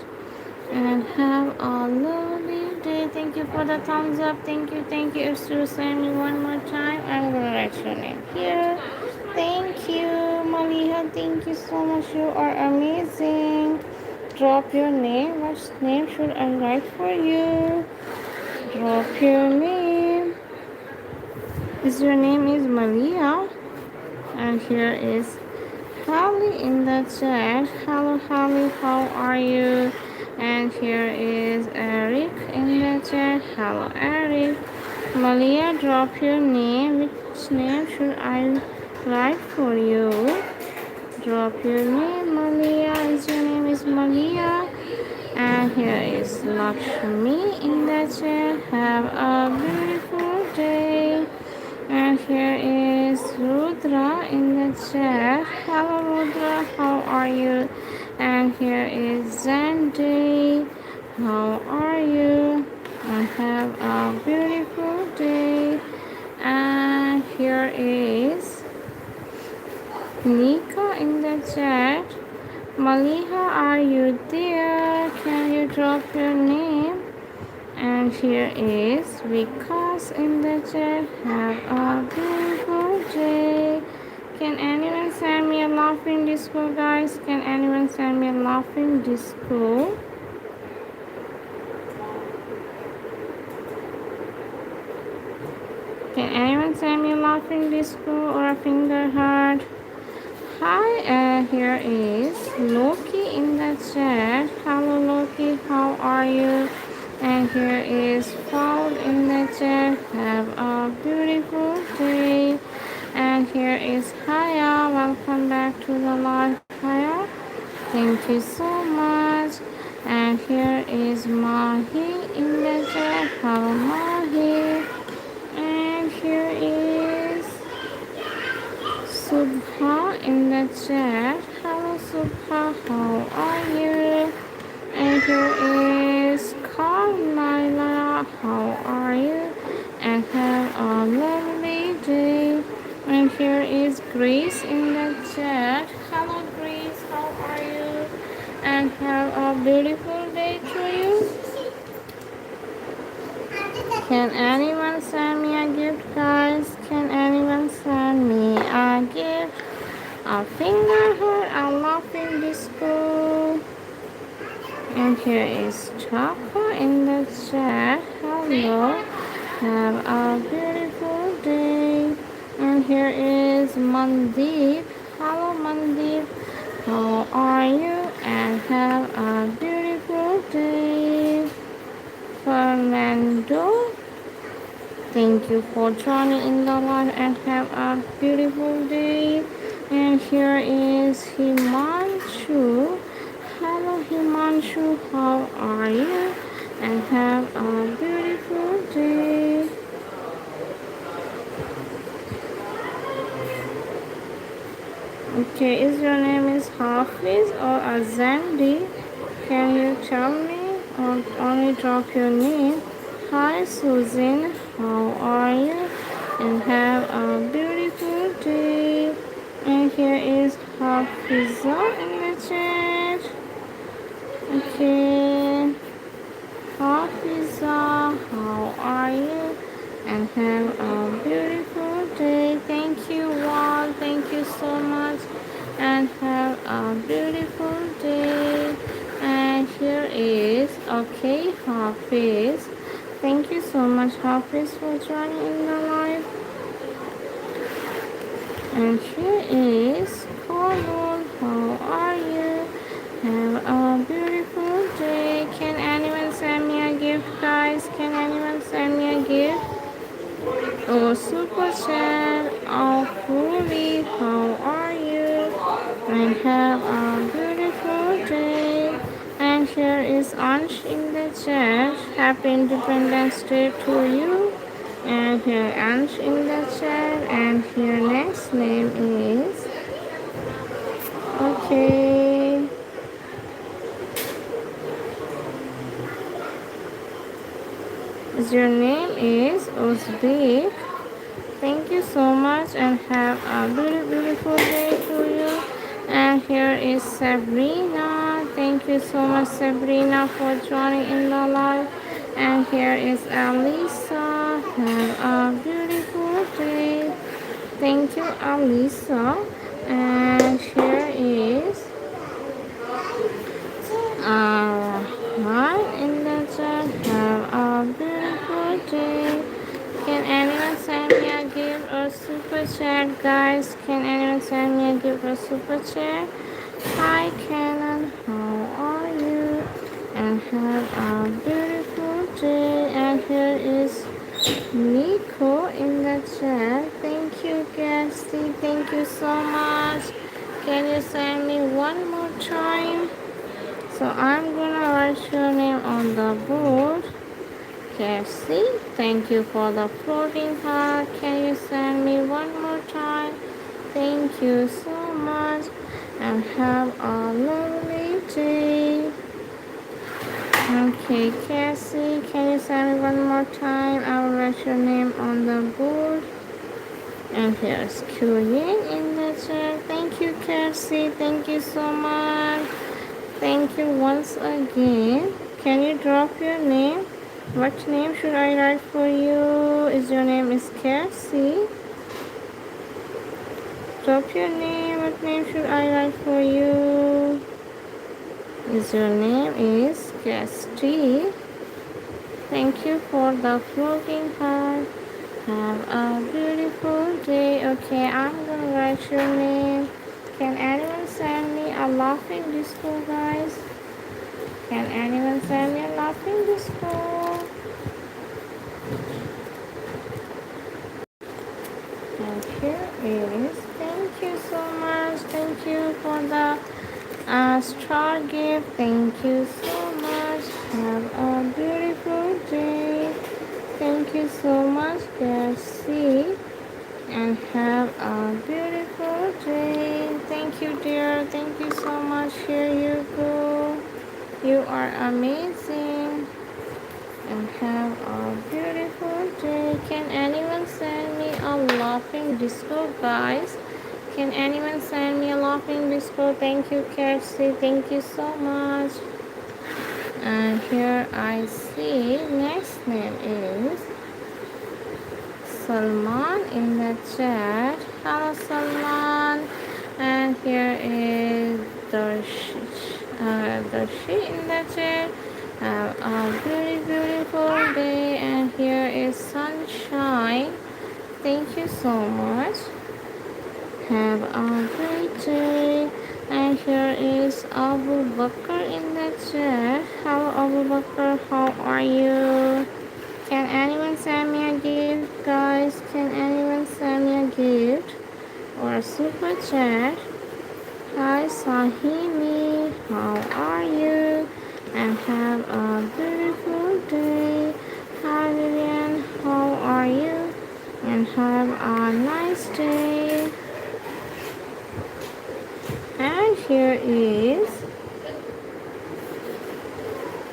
And have a lovely day. Thank you for the thumbs up. Thank you, thank you. If you send me one more time, I'm gonna write your name here. Thank you, Malia. Thank you so much. You are amazing. Drop your name. What name should I write for you? Drop your name. Is your name is Malia? And here is Holly in the chat. Hello, Holly. How are you? And here is Eric in the chat. Hello, Eric. Malia, drop your name. Which name should I write for you? Drop your name, Malia. Is your name is Malia? And here is Lakshmi in the chat. Have a beautiful day. And here is Rudra in the chat. Hello Rudra, how are you? And here is Zandy. How are you? And have a beautiful day. And here is Nika in the chat. Maliha, are you there? Can you drop your name? And here is Vikas in the chat. Have a beautiful day. Can anyone send me a laughing disco, guys? Can anyone send me a laughing disco? Can anyone send me a laughing disco or a finger heart? Hi, here is Loki in the chat. Hello Loki, how are you? And here is Paul in the chat. Have a beautiful day. And here is Haya. Welcome back to the live, Haya. Thank you so much. And here is Mahi in the chat. Hello Mahi. And here is Subha in the chat. Hello Subha, how are you? And here is Carmela, how are you? And have a lovely day. And here is Grace in the chat. Hello Grace, how are you? And have a beautiful day to you. Can anyone send me a gift, guys? Can anyone send me a gift? A finger heart, a laughing disco. And here is Choco in the chat. Hello. Have a beautiful day. And here is Mandeep. Hello Mandeep. How are you? And have a beautiful day. Fernando. Thank you for joining in the live and have a beautiful day. And here is Himanshu. Hello Himanshu, how are you? And have a beautiful day. Okay, is your name is Hafiz or Azandi? Can you tell me or only drop your name? Hi Susan, how are you? And have a beautiful day. And here is Hafiza in the chat. Okay, Hafiza, how are you? And have a beautiful day. Thank you, Wal. Thank you so much. And have a beautiful day. And here is, okay, Hafiz. Thank you so much, Hafiz, for joining in the live. And here is Carlos. How are you? Have a beautiful day. Can anyone send me a gift, guys? Can anyone send me a gift? Oh, super chat. Oh, Fully, how are you? And have a beautiful day. And here is Ansh in the chat. Happy Independence Day to you. And here Ansh in the chat. And here next name is, okay, your name is Uzbek. Thank you so much and have a beautiful day to you. And here is Sabrina. Thank you so much, Sabrina, for joining in the live. And here is Alisa. Have a beautiful day. Thank you, Alisa. And here is Rahman in the chat. Have a beautiful day. Can anyone send me a gift or super chat, guys? Can anyone send me a gift or super chat? Hi, Canon. How are you? And have a beautiful day. And here is Nico in the chat. Thank you, Gasty. Thank you so much. Can you send me one more time? So I'm gonna write your name on the board. Cassie, thank you for the floating heart. Can you send me one more time? Thank you so much and have a lovely day. Okay, Cassie, can you send me one more time? I will write your name on the board. And here's Kuyin in the chat. Thank you, Cassie. Thank you so much. Thank you once again. Can you drop your name? What name should I write for you? Is your name is Cassie? Drop your name. What name should I write for you? Is your name is Cassie? Thank you for the floating heart. Have a beautiful day. Okay, I'm gonna write your name. Can anyone send me a laughing disco, guys? Can anyone send me a laughing disco? And here is. Thank you so much. Thank you for the star gift. Thank you so much. Have a beautiful day. Thank you so much, Cassie. And have a beautiful day. Thank you, dear. Thank you so much. Here you go. You are amazing. And have a beautiful day. Can anyone send me a laughing disco, guys? Can anyone send me a laughing disco? Thank you, Kirsty. Thank you so much. And here I see next name is Salman in the chat. Hello, Salman. And here is Darshi in the chat. Have a very beautiful day. And here is Sunshine. Thank you so much. Have a great day. And here is Abu Bakr in the chat. Hello, Abu Bakr. How are you? Can anyone send me a gift, guys? Can anyone send me a gift or a super chat? Hi, Sahimi. How are you? And have a beautiful day. Hi, Vivian. How are you? And have a nice day. And here is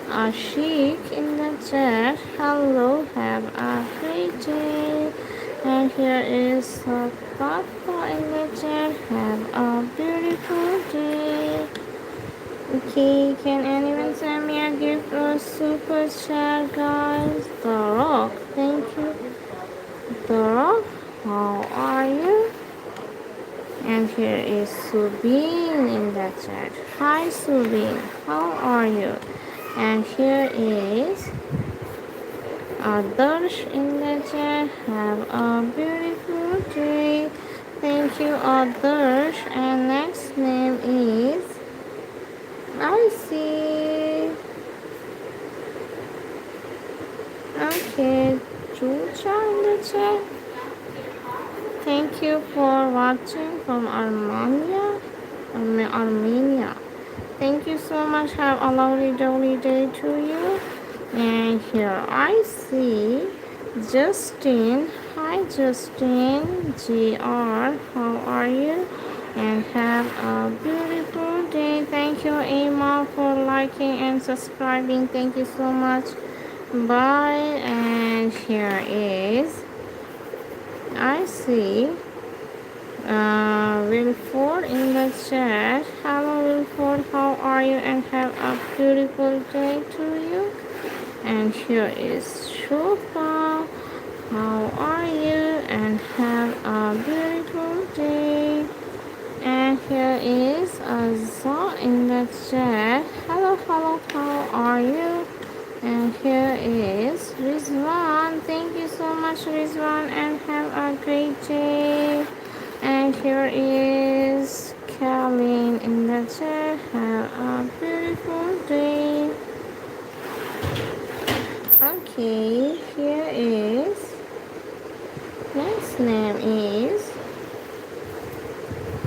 Ashik in the chat. Hello, have a great day. And here is Papa in the chat. Have a beautiful day. Okay, can anyone send me a gift or super chat, guys? The Rock, thank you. The Rock, how are you? And here is Subin in the chat. Hi, Subin, how are you? And here is Adarsh in the chat. Have a beautiful day. Thank you, Adarsh. And next name is I see. Okay, Chucha in the chat. Thank you for watching from Armenia. Armenia. Thank you so much. Have a lovely day to you. And here I see Justin. Hi Justin. GR. How are you? And have a beautiful day. Thank you, Emma, for liking and subscribing. Thank you so much. Bye. And here is I see Wilford in the chat. Hello Wilford, how are you? And have a beautiful day to you. And here is Shilpa. How are you? And have a beautiful day. And here is Azza in the chat. Hello, how are you? And here is Rizwan. Thank you so much, Rizwan, and have a great day. And here is Colleen in the chat. Have a beautiful day. Okay, here is next name is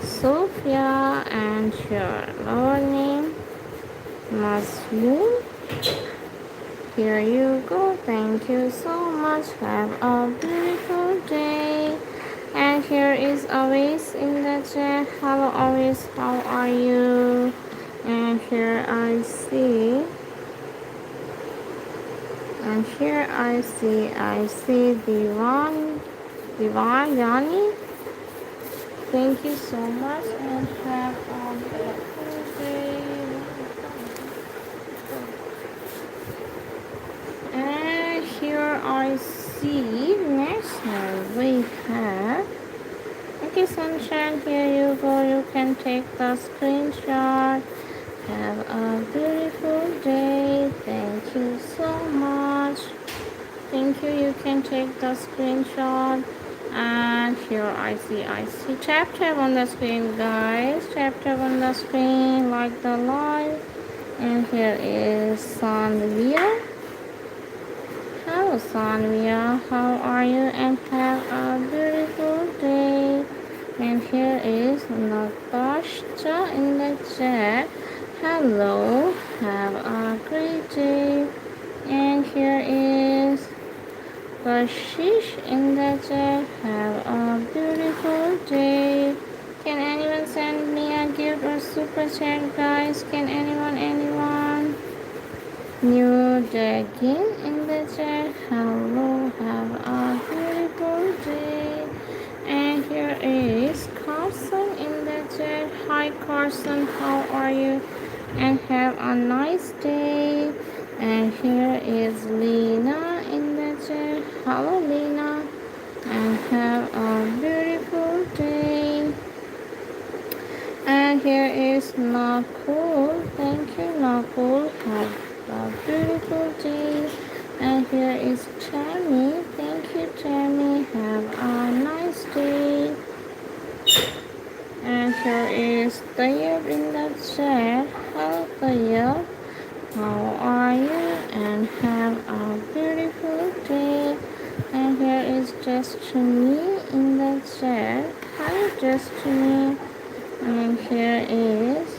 Sophia, and your lower name Mazmoon. Here you go. Thank Thank you so much. Have a beautiful day. And here is Always in the chat. Hello Always, how are you? And here I see. And here I see Divan Yani. Thank you so much and have a beautiful day. And here I see next we have. Okay, sunshine, here you go. You can take the screenshot. Have a beautiful day. Thank you so much. Thank you. You can take the screenshot. And here I see. Tap on the screen, guys. Tap on the screen like the live. And here is Sanvia. Hello, Sanvia. How are you? And have a beautiful day. And here is Natasha in the chat. Hello. Have a great day. And here is Kashish in the chat. Have a beautiful day. Can anyone send me a gift or super chat, guys? Can anyone? New Dragon in the chat. Hello, have a beautiful day. And here is Carson in the chat. Hi Carson, how are you? And have a nice day. And here is Lena in the chat. Hello Lena. And have a beautiful day. And here is Nakul. Thank you, Nakul. Have a beautiful day. And here is Tammy. Thank you, Tammy. Have a nice day. And here is Tayyab in the chat. Hello, Tayyab. How are you? And have a beautiful day. And here is Destiny in the chat. Hello, Destiny. And here is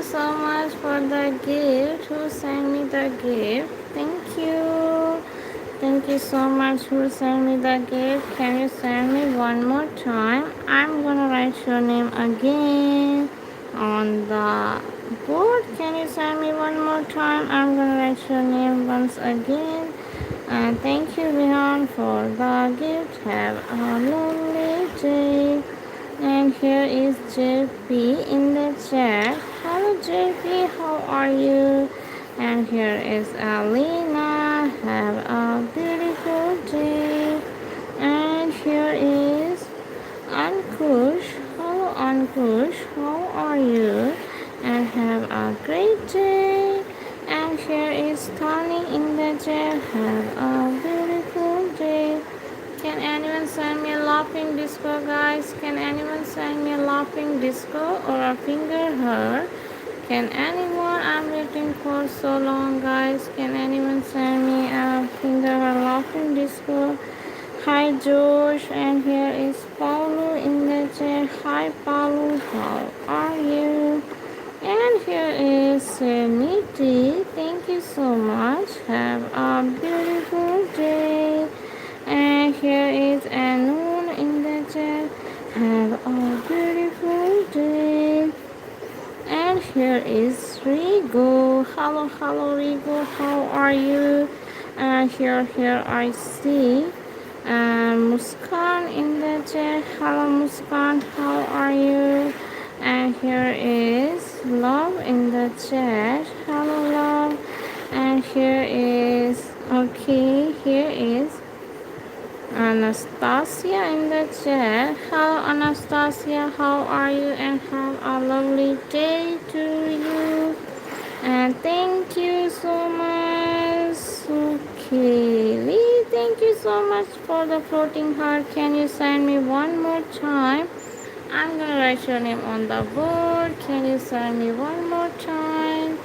you so much for the gift. Who sent me the gift? Thank you. Thank you so much who sent me the gift. Can you send me one more time? I'm gonna write your name again on the board. Can you send me one more time? I'm gonna write your name once again. And thank you, Vihan, for the gift. Have a lovely day. And here is JP in the chat. Hello, JP. How are you? And here is Alina. Have a beautiful day. And here is Ankush. Hello, Ankush. How are you? And have a great day. And here is Tony in the chat. Have a beautiful day. Can anyone send me a laughing disco, guys? Can anyone send me a laughing disco or a finger heart? Can anyone? I'm waiting for so long, guys. Can anyone send me a finger heart laughing disco? Hi, Josh, and here is Paulo in the chat. Hi, Paulo. How are you? And here is Niti. Thank you so much. Have a beautiful day. And here is Anun in the chat. Have a beautiful day. And here is Rigo. Hello, hello, Rigo. How are you? And here I see Muskan in the chat. Hello, Muskan. How are you? And here is Love in the chat. Hello, Love. And here is here is Anastasia in the chat. Hello, Anastasia. How are you? And have a lovely day to you. And thank you so much. Okay, Lee, thank you so much for the floating heart. Can you send me one more time? I'm gonna write your name on the board. Can you send me one more time?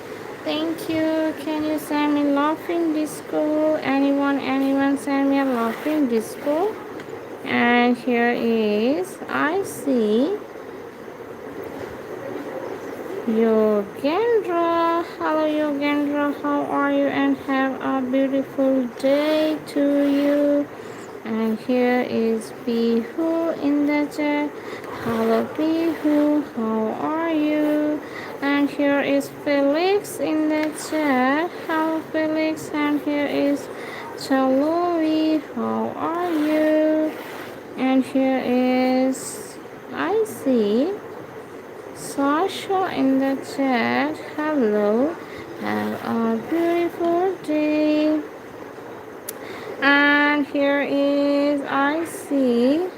Thank you. Can you send me laughing disco? Anyone send me a laughing disco? And here is I see Yogendra. Hello, Yogendra. How are you? And have a beautiful day to you. And here is Bihu in the chat. Hello, Bihu. How are you? And here is Felix in the chat. Hello, Felix. And here is Chalovi. How are you? And here is I see Sasha in the chat. Hello. Have a beautiful day. And here is I see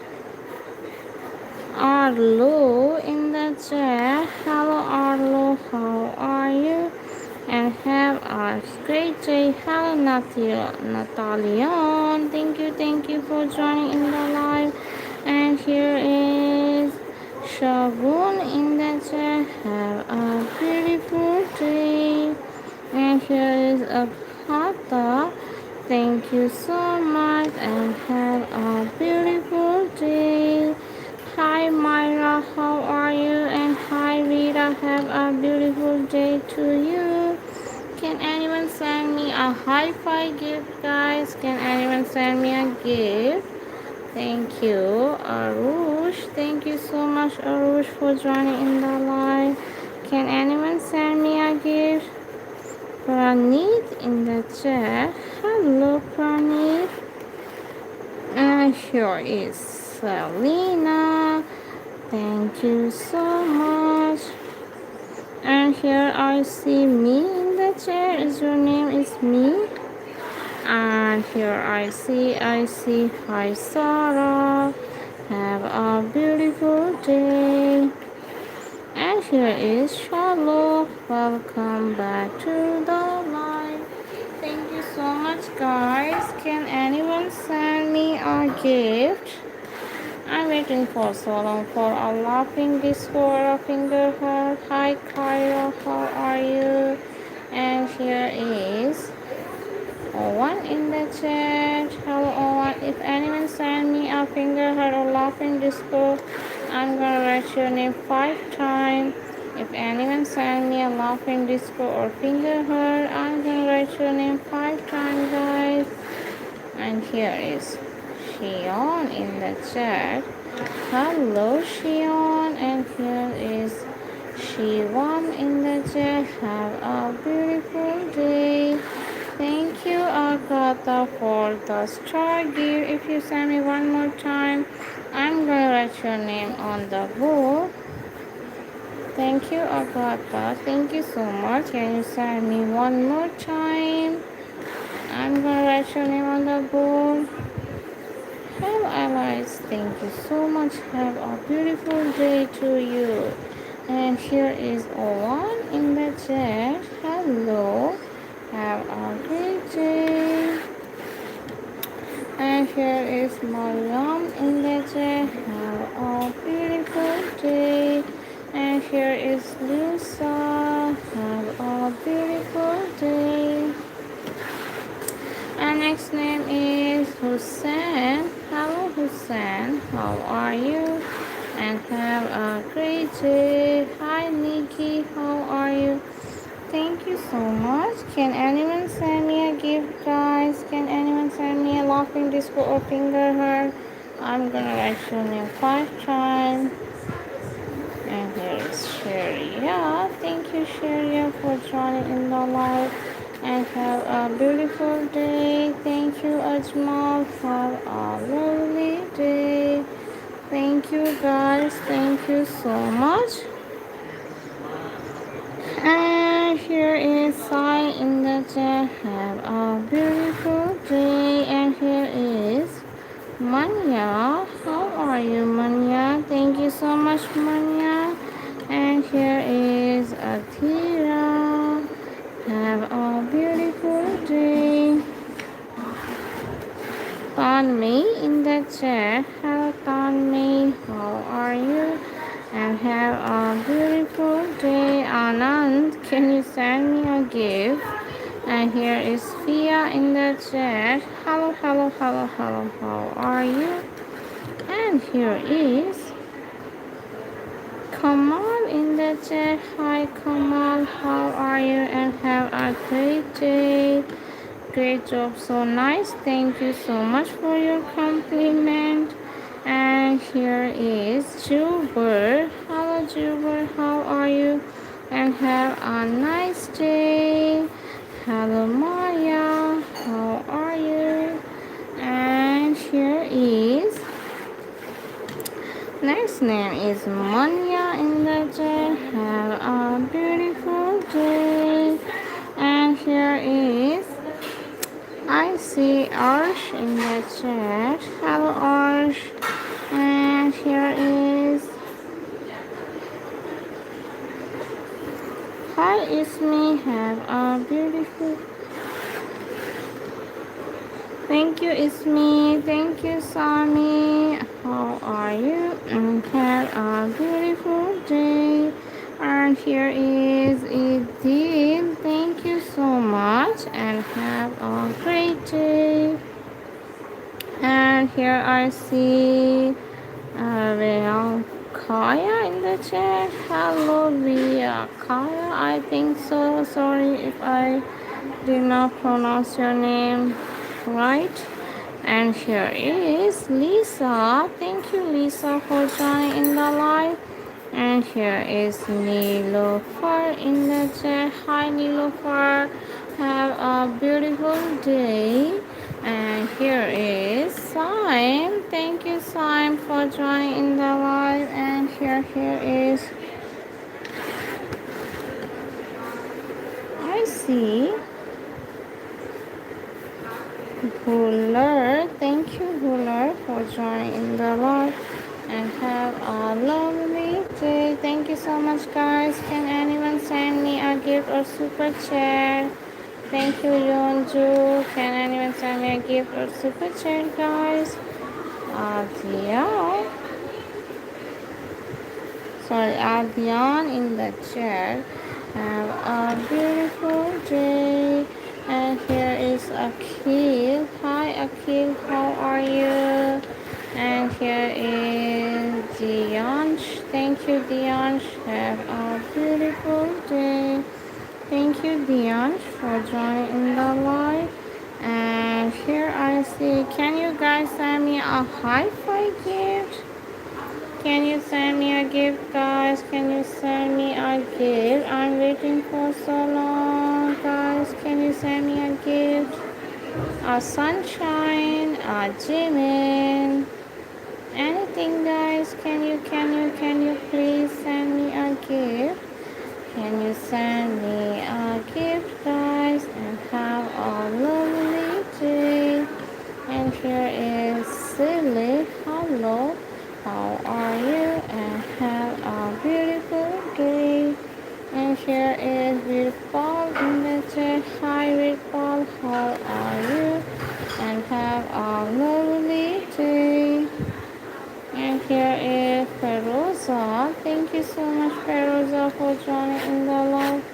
Arlo in the chat. Hello, Arlo. How are you? And have a great day. Hello, Natalia. Thank you for joining in the live. And here is Shagun in the chat. Have a beautiful day. And here is Akhata. Thank you so much and have a beautiful day. Hi Myra, how are you? And hi Rita, have a beautiful day to you. Can anyone send me a hi-fi gift, guys? Can anyone send me a gift? Thank you, Arush. Thank you so much, Arush, for joining in the live. Can anyone send me a gift? Pranit in the chat. Hello, Pranit. And here is Selena. Thank you so much. And here I see me in the chat. Is your name is me? And here I see hi Sarah. Have a beautiful day. And here is Charlotte. Welcome back to the live. Thank you so much, guys. Can anyone send me a gift? I'm waiting for so long for a laughing disco or a finger heart. Hi, Kyra. How are you? And here is Owen in the chat. Hello, Owen. If anyone send me a finger heart or laughing disco, I'm gonna write your name 5 times. If anyone send me a laughing disco or finger heart, I'm gonna write your name 5 times, guys. And here is Shion in the chat. Hello, Shion. And here is Shivam in the chat. Have a beautiful day. Thank you, Agatha, for the star gift. If you send me one more time, I'm gonna write your name on the board. Thank you, Agatha. Thank you so much. Can you send me one more time? I'm gonna write your name on the board. Hello, allies. Thank you so much. Have a beautiful day to you. And here is Owen in the chat. Hello. Have a great day. And here is Mariam in the chat. Have a beautiful day. And here is Lusa. Have a beautiful day. And next name is Hussein. Hello, Hussein. How are you? And have a great day. Hi, Nikki. How are you? Thank you so much. Can anyone send me a gift, guys? Can anyone send me a laughing disco or finger heart? I'm gonna write your name 5 times. And here is Sharia. Thank you, Sharia, for joining in the live. And have a beautiful day. Thank you, Ajmal. Have a lovely day. Thank you, guys. Thank you so much. And here is Sai in the chat. Have a beautiful day. And here is Manya. How are you, Manya? Thank you so much, Manya. And here is Athira. Have a beautiful day. Tanmay in the chat. Hello, Tanmay. How are you? And have a beautiful day. Anand, can you send me a gift? And here is Fia in the chat. Hello, hello, hello, hello. How are you? And here is Kamal in the chat. Hi, Kamal. How are you? And have a great day. Great job. So nice. Thank you so much for your compliment. And here is Juber. Hello, Juber. How are you? And have a nice day. Hello, Maya. How are you? And here is next name is Manya in the chat. Have a beautiful day. And here is I see Arsh in the chat. Hello, Arsh. And here is Hi, Ismi. Have a beautiful. Thank you, Ismi. Thank you, Sami. How are you? And have a beautiful day. And here is Idil. Thank you so much. And have a great day. And here I see Real Kaya in the chat. Hello, Ria Kaya. I think so. Sorry if I did not pronounce your name right. And here is Lisa. Thank you, Lisa, for joining in the live. And here is Nilofer in the chat. Hi, Nilofer. Have a beautiful day. And here is Sime. Thank you, Sime, for joining in the live. And here is I see Buller. Thank you, Buller, for joining in the live. And have a lovely day. Thank you so much, guys. Can anyone send me a gift or super chat? Thank you, Yonju. Can anyone send me a gift or super chat, guys? Adrian. Sorry, Adrian in the chat. Have a beautiful day. And here is Akhil. Hi, Akhil. How are you? And here is Jiansh. Thank you, Dion. Have a beautiful day. Thank you, Dion, for joining the live. And here I see, can you guys send me a hi-fi gift? Can you send me a gift, guys? Can you send me a gift? I'm waiting for so long, guys. Can you send me a gift? A sunshine, a Jimin, anything, guys. Can you please send me a gift? Can you send me a gift, guys? And have a lovely day. And here is Silly. Hello, how are you? And have a beautiful day. And here is Virpal in the chat. Hi Virpal, how are you? And have a lovely day. And here is Feroza. Thank you so much, Feroza, for joining in the live.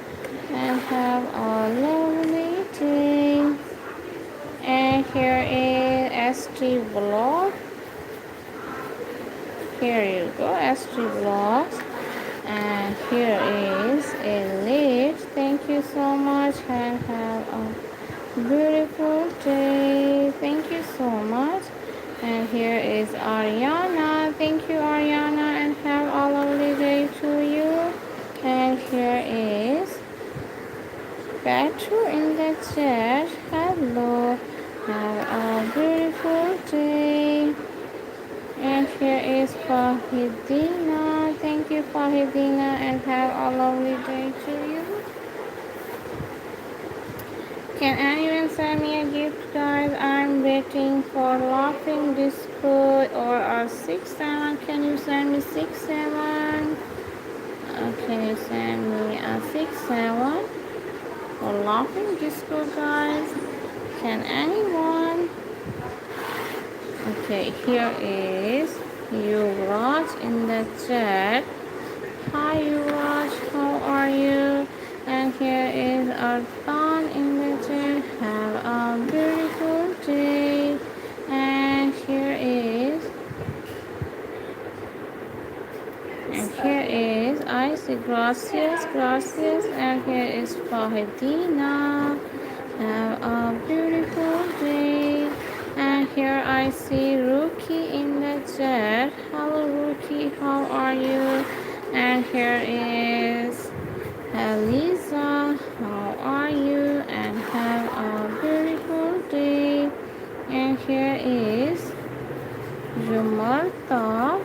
And have a lovely day. And here is ST Vlog. Here you go, ST Vlogs. And here is Elite. Thank you so much and have a beautiful day. Thank you so much. And here is Ariana. Thank you, Ariana, and have a lovely day to you. And here is Petru in the chat. Hello. Have a beautiful day. And here is Fahidina. Thank you, Fahidina, and have a lovely day to you. Can anyone send me a gift, guys? I'm waiting for Laughing Disco or a 6-7. Can you send me 6-7? Can you send me a 6-7 for Laughing Disco, guys? Can anyone? Okay, here is Yuvraj in the chat. Hi Yuvraj, how are you? And here is Arfan in the chat. Have a beautiful day. And here is I see gracias, gracias. And here is Fahidina. Have a beautiful day. And here I see Ruki in the chat. Hello Ruki, how are you? And here is Eliza, how are you? And have a beautiful day. And here is Jumarta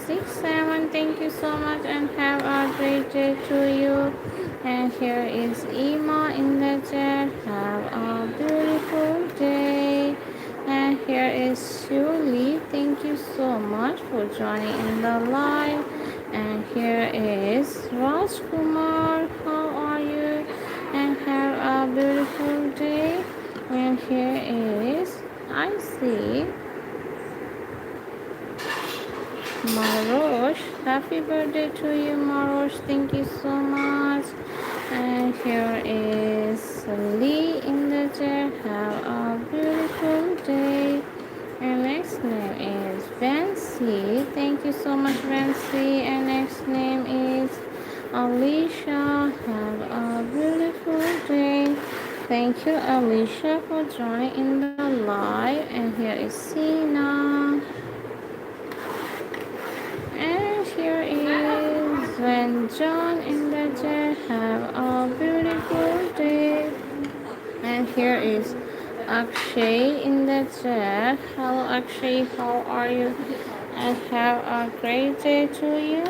6-7. Thank you so much and have a great day to you. And here is Ima in the chat. Have a beautiful day. And here is Shuli. Thank you so much for joining in the live. And here is Rajkumar. How are you? And have a beautiful day. And here is I see Marosh. Happy birthday to you, Marosh. Thank you so much. And here is Lee in the chat. Have a beautiful day. And next name is Vancy. Thank you so much, Vancy. And next name is Alicia. Have a beautiful day. Thank you, Alicia, for joining in the live. And here is Sina. And here is Van John in the chat. Have a beautiful day. And here is Akshay in the chat. Hello Akshay, how are you? And have a great day to you.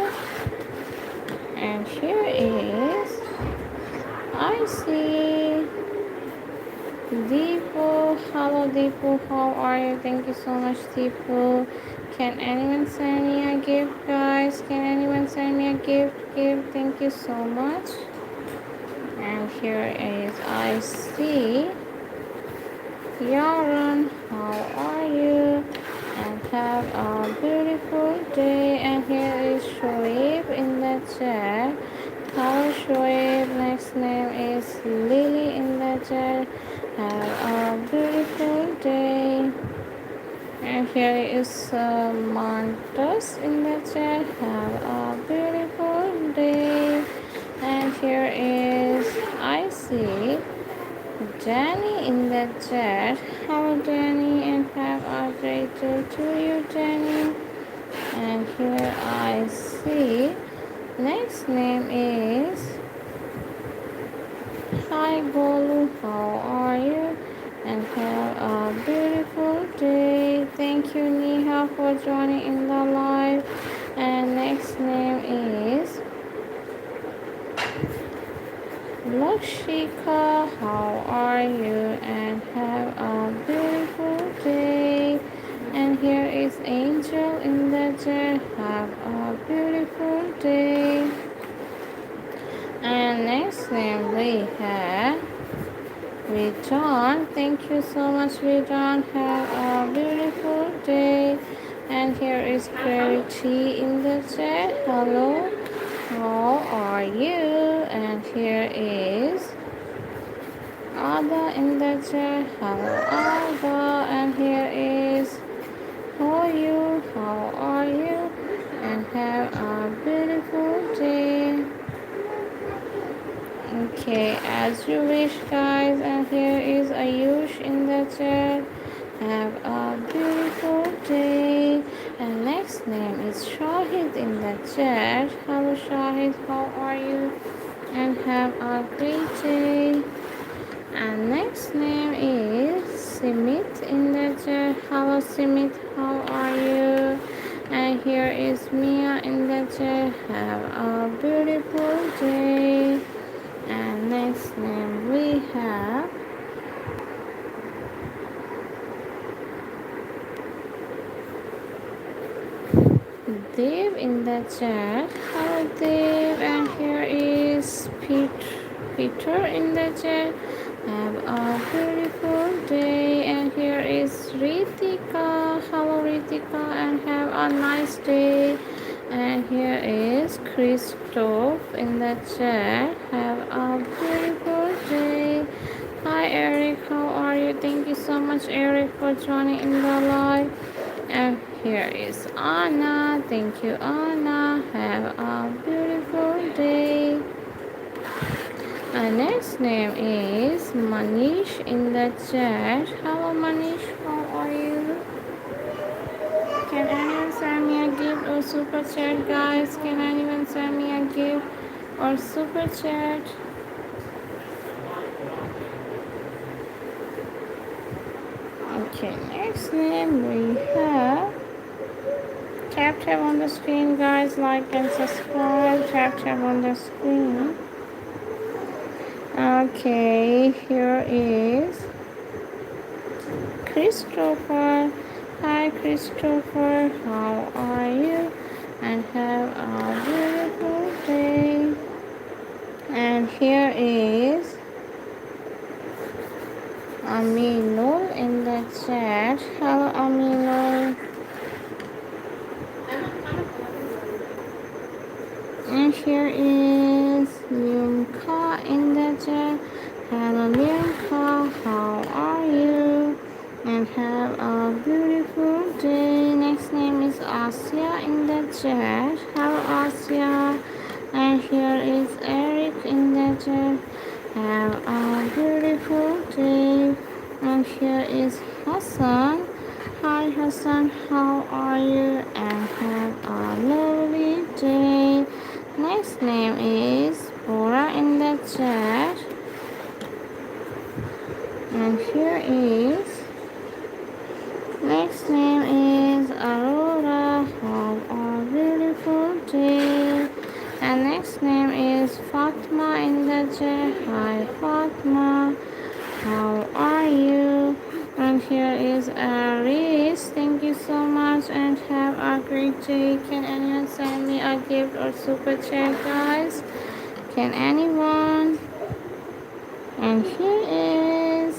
And here is I see Deepu. Hello Deepu, how are you? Thank you so much, Deepu. Can anyone send me a gift, guys? Can anyone send me a gift? Thank you so much. And here is I see Yaron, how are you? And have a beautiful day. And here is Shoaib in the chat. Hello Shoaib. Next name is Lily in the chat. Have a beautiful day. And And here is Montos in the chat. Have a beautiful day. And here is I see Jenny in the chat. Hello Jenny, and have a great day to you, Jenny. And here I see next name is Hi Bolu, how are you? And have a beautiful day. Thank you, Neha, for joining in the live. And next name is Lakshika, how are you? And have a beautiful day. And here is Angel in the chat. Have a beautiful day. And next name we have Vijan. Thank you so much, Vijan. Have a beautiful day. And here is Clarity in the chat. Hello, how are you? And here is Ada in the chat. Hello, Ada. And here is how are you? How are you? And have a beautiful day. Okay, as you wish, guys. And here is Ayush in the chat. Have a beautiful day. And next name is Shahid in the chat. Hello, Shahid. How are you? And have a great day. And next name is Simit in the chat. Hello, Simit. How are you? And here is Mia in the chat. Have a beautiful day. And next name we have Dave in the chat. Hello, Dave. And here is Peter in the chat. Have a beautiful day. And here is Ritika. Hello, Ritika. And have a nice day. And here is Christoph in the chat. Have a beautiful day. Hi, Eric. How are you? Thank you so much, Eric, for joining in the live. And here is Anna. Thank you, Anna. Have a beautiful day. And next name is Manish in the chat. Hello, Manish. How are you? Can anyone send me a gift or super chat, guys? Can anyone send me a gift or super chat? Okay, next name we have. Tap on the screen, guys. Like and subscribe. Tap on the screen. Okay, here is Christopher. Hi, Christopher. How are you? And have a beautiful day. And here is Aminul in the chat. Hello, Aminul. And here is Yumka in the chat. Hello, Yumka. How are you? And have a beautiful day. Next name is Asya in the chat. Hello, Asya. And here is Eric in the chat. Have a beautiful day. And here is Hassan. Hi, Hassan. How are you? And have a lovely day. Next name is Bora in the chat. And here is next name is Aurora. Have a beautiful day. And next name is Fatma in the chat. Hi, Fatma. How are you? And here is Aris. Thank you so much and have a great day. Can anyone send me a gift or super chat, guys? Can anyone? And here is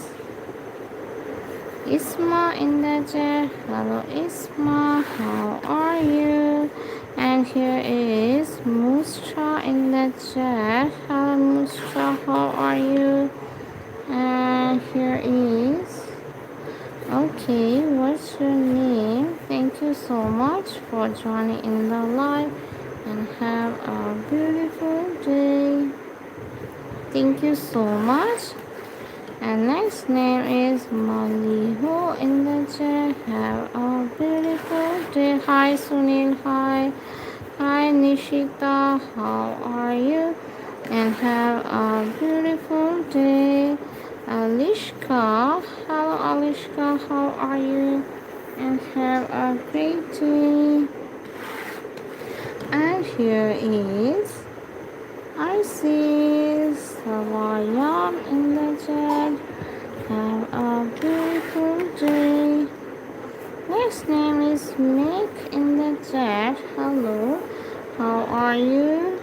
Isma in the chat. Hello, Isma. How are you? And here is Mustra in the chat. Hello, Mustra. How are you? And here is okay, what's your name? you so much for joining in the live and have a beautiful day. Thank you so much. And next name is Maliho in the chat. Have a beautiful day. Hi Sunil. Hi. Hi Nishita. How are you? And have a beautiful day. Alishka. Hello Alishka. How are you? And have a great day. And here is Isis. Hawaiian in the chat. Have a beautiful day. Next name is Mick in the chat. Hello, how are you?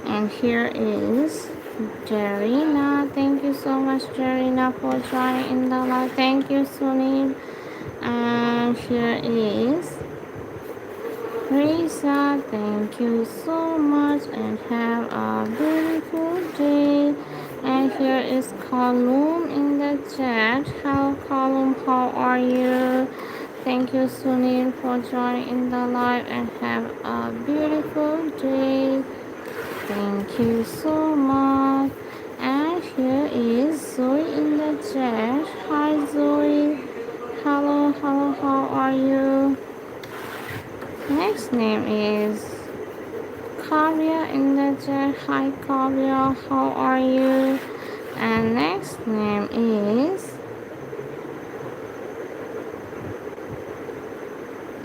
And here is Jarina. Thank you so much, Jarina, for joining in the live. Thank you, Sunil. And here is Risa. Thank you so much and have a beautiful day. And here is Column in the chat. Hello, Column, how are you? Thank you, Sunil, for joining in the live and have a beautiful day. Thank you so much. And here is Zoe in the chat. Hi, Zoe. Hello, hello, how are you? Next name is Kavya in the chat. Hi, Kavya, how are you? And next name is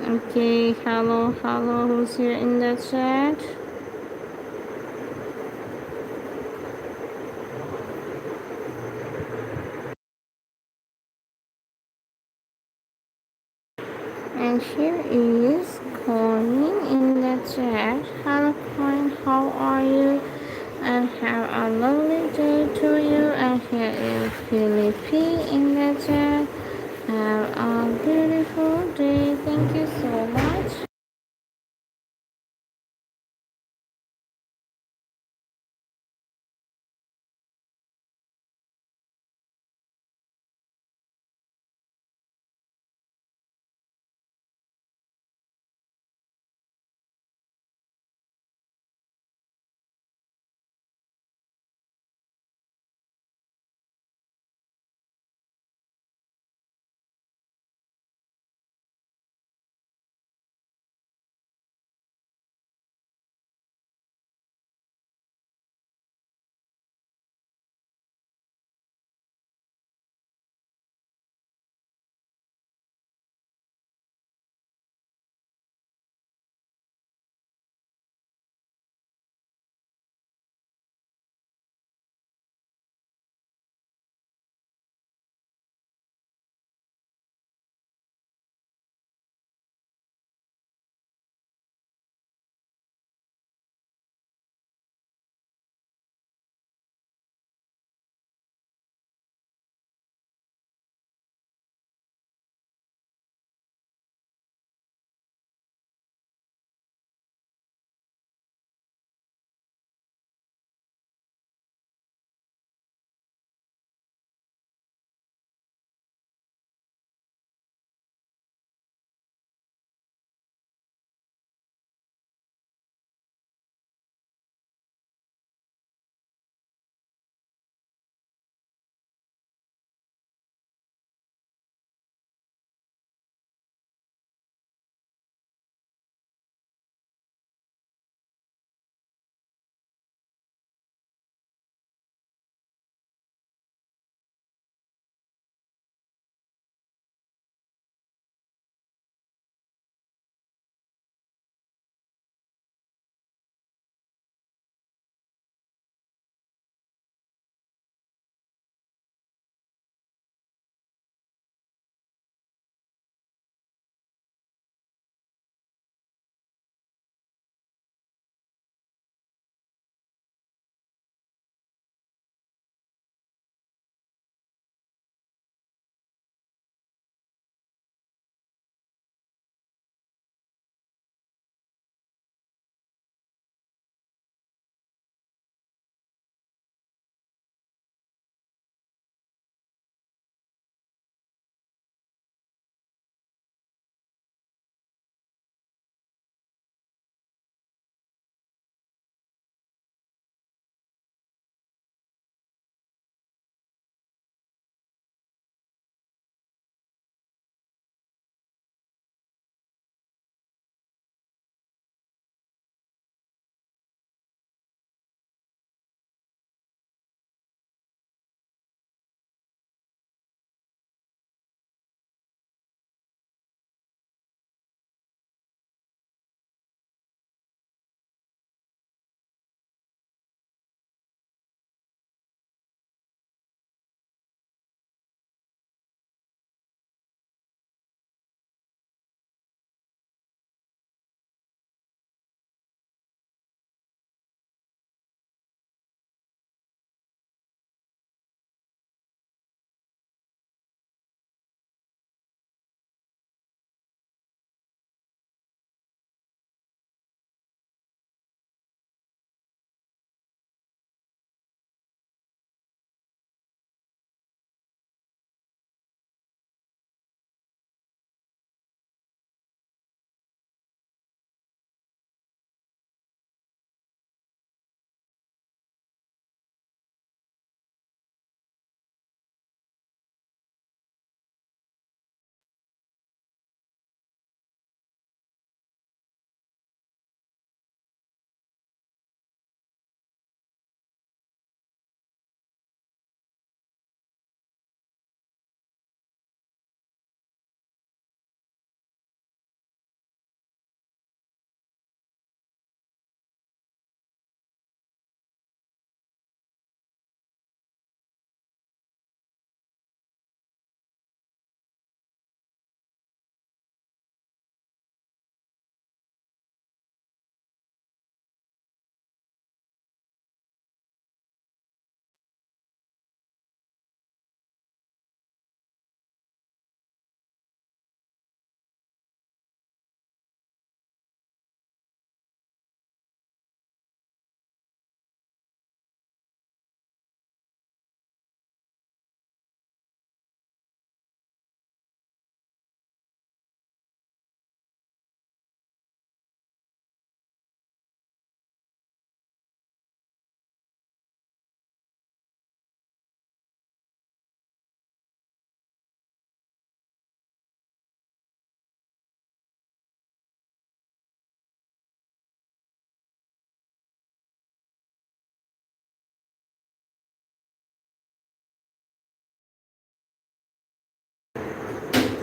okay. Hello, hello, who's here in the chat? And here is Coin in the chat. Hello, Coin, how are you? And have a lovely day to you. And here is Philippi in the chat. Have a beautiful day. Thank you so much.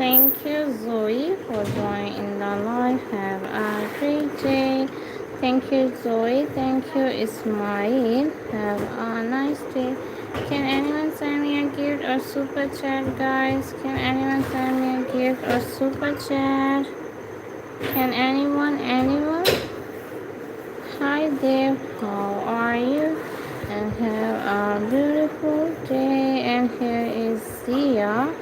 Thank you, Zoe, for joining in the live. Have a great day. Thank you, Zoe. Thank you, Ismail. Have a nice day. Can anyone send me a gift or super chat, guys? Can anyone send me a gift or super chat? Can anyone? Anyone? Hi there. How are you? And have a beautiful day. And here is Zia.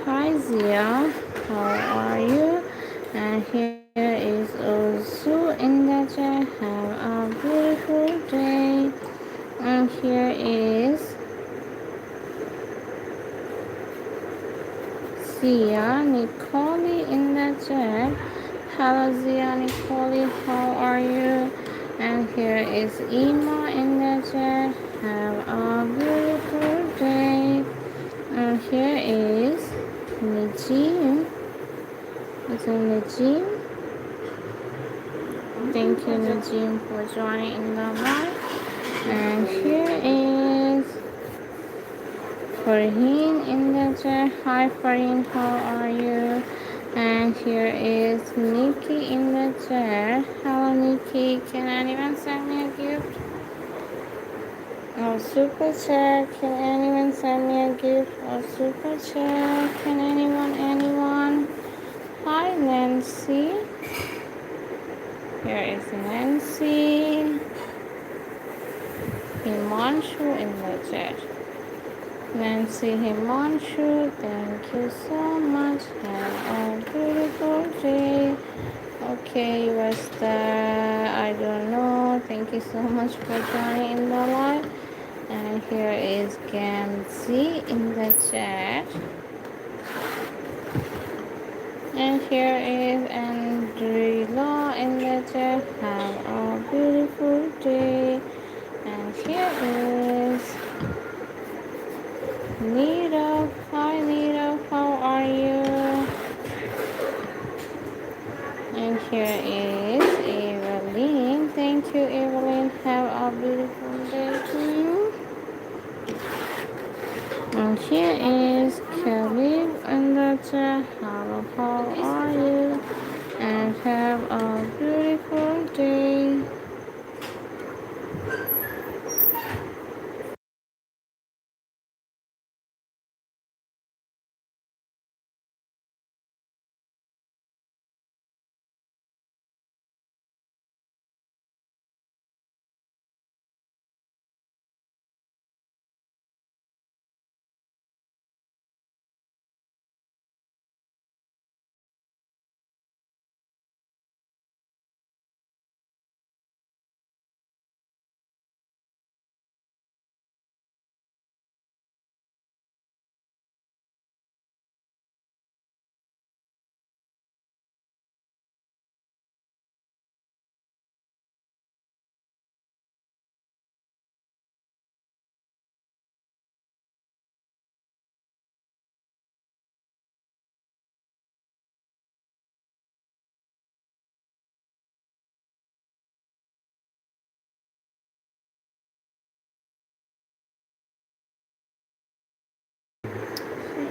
Hi, Zia. How are you? And here is Ozu in the chat. Have a beautiful day. And here is Zia Nicole in the chat. Hello, Zia Nicole. How are you? And here is Ima in the chat. Have a beautiful day. And here is Najim. Is it Najim? Thank you, Najim, for joining in the live. And here is Farheen in the chat. Hi, Farheen, how are you? And here is Nikki in the chat. Hello, Nikki. Can anyone send me a gift? Oh, super chat. Can anyone send me a gift? Oh, super chat. Can anyone? Anyone? Hi, Nancy. Here is Nancy. Himanshu in the chat. Nancy Himanshu, thank you so much. Have a beautiful day. Okay, what's that? I don't know. Thank you so much for joining in the live. And here is Gamzi in the chat. And here is Andrila in the chat. Have a beautiful day. And here is Nita. Hi, Nita. How are you? And here is Evelyn. Thank you, Evelyn. Have a beautiful day too. And here is Kelly in the chat. Hello, how are you? And have a beautiful day.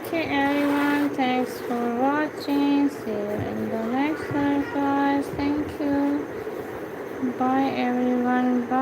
Okay, everyone. Thanks for watching. See you in the next one, guys. Thank you. Bye, everyone. Bye.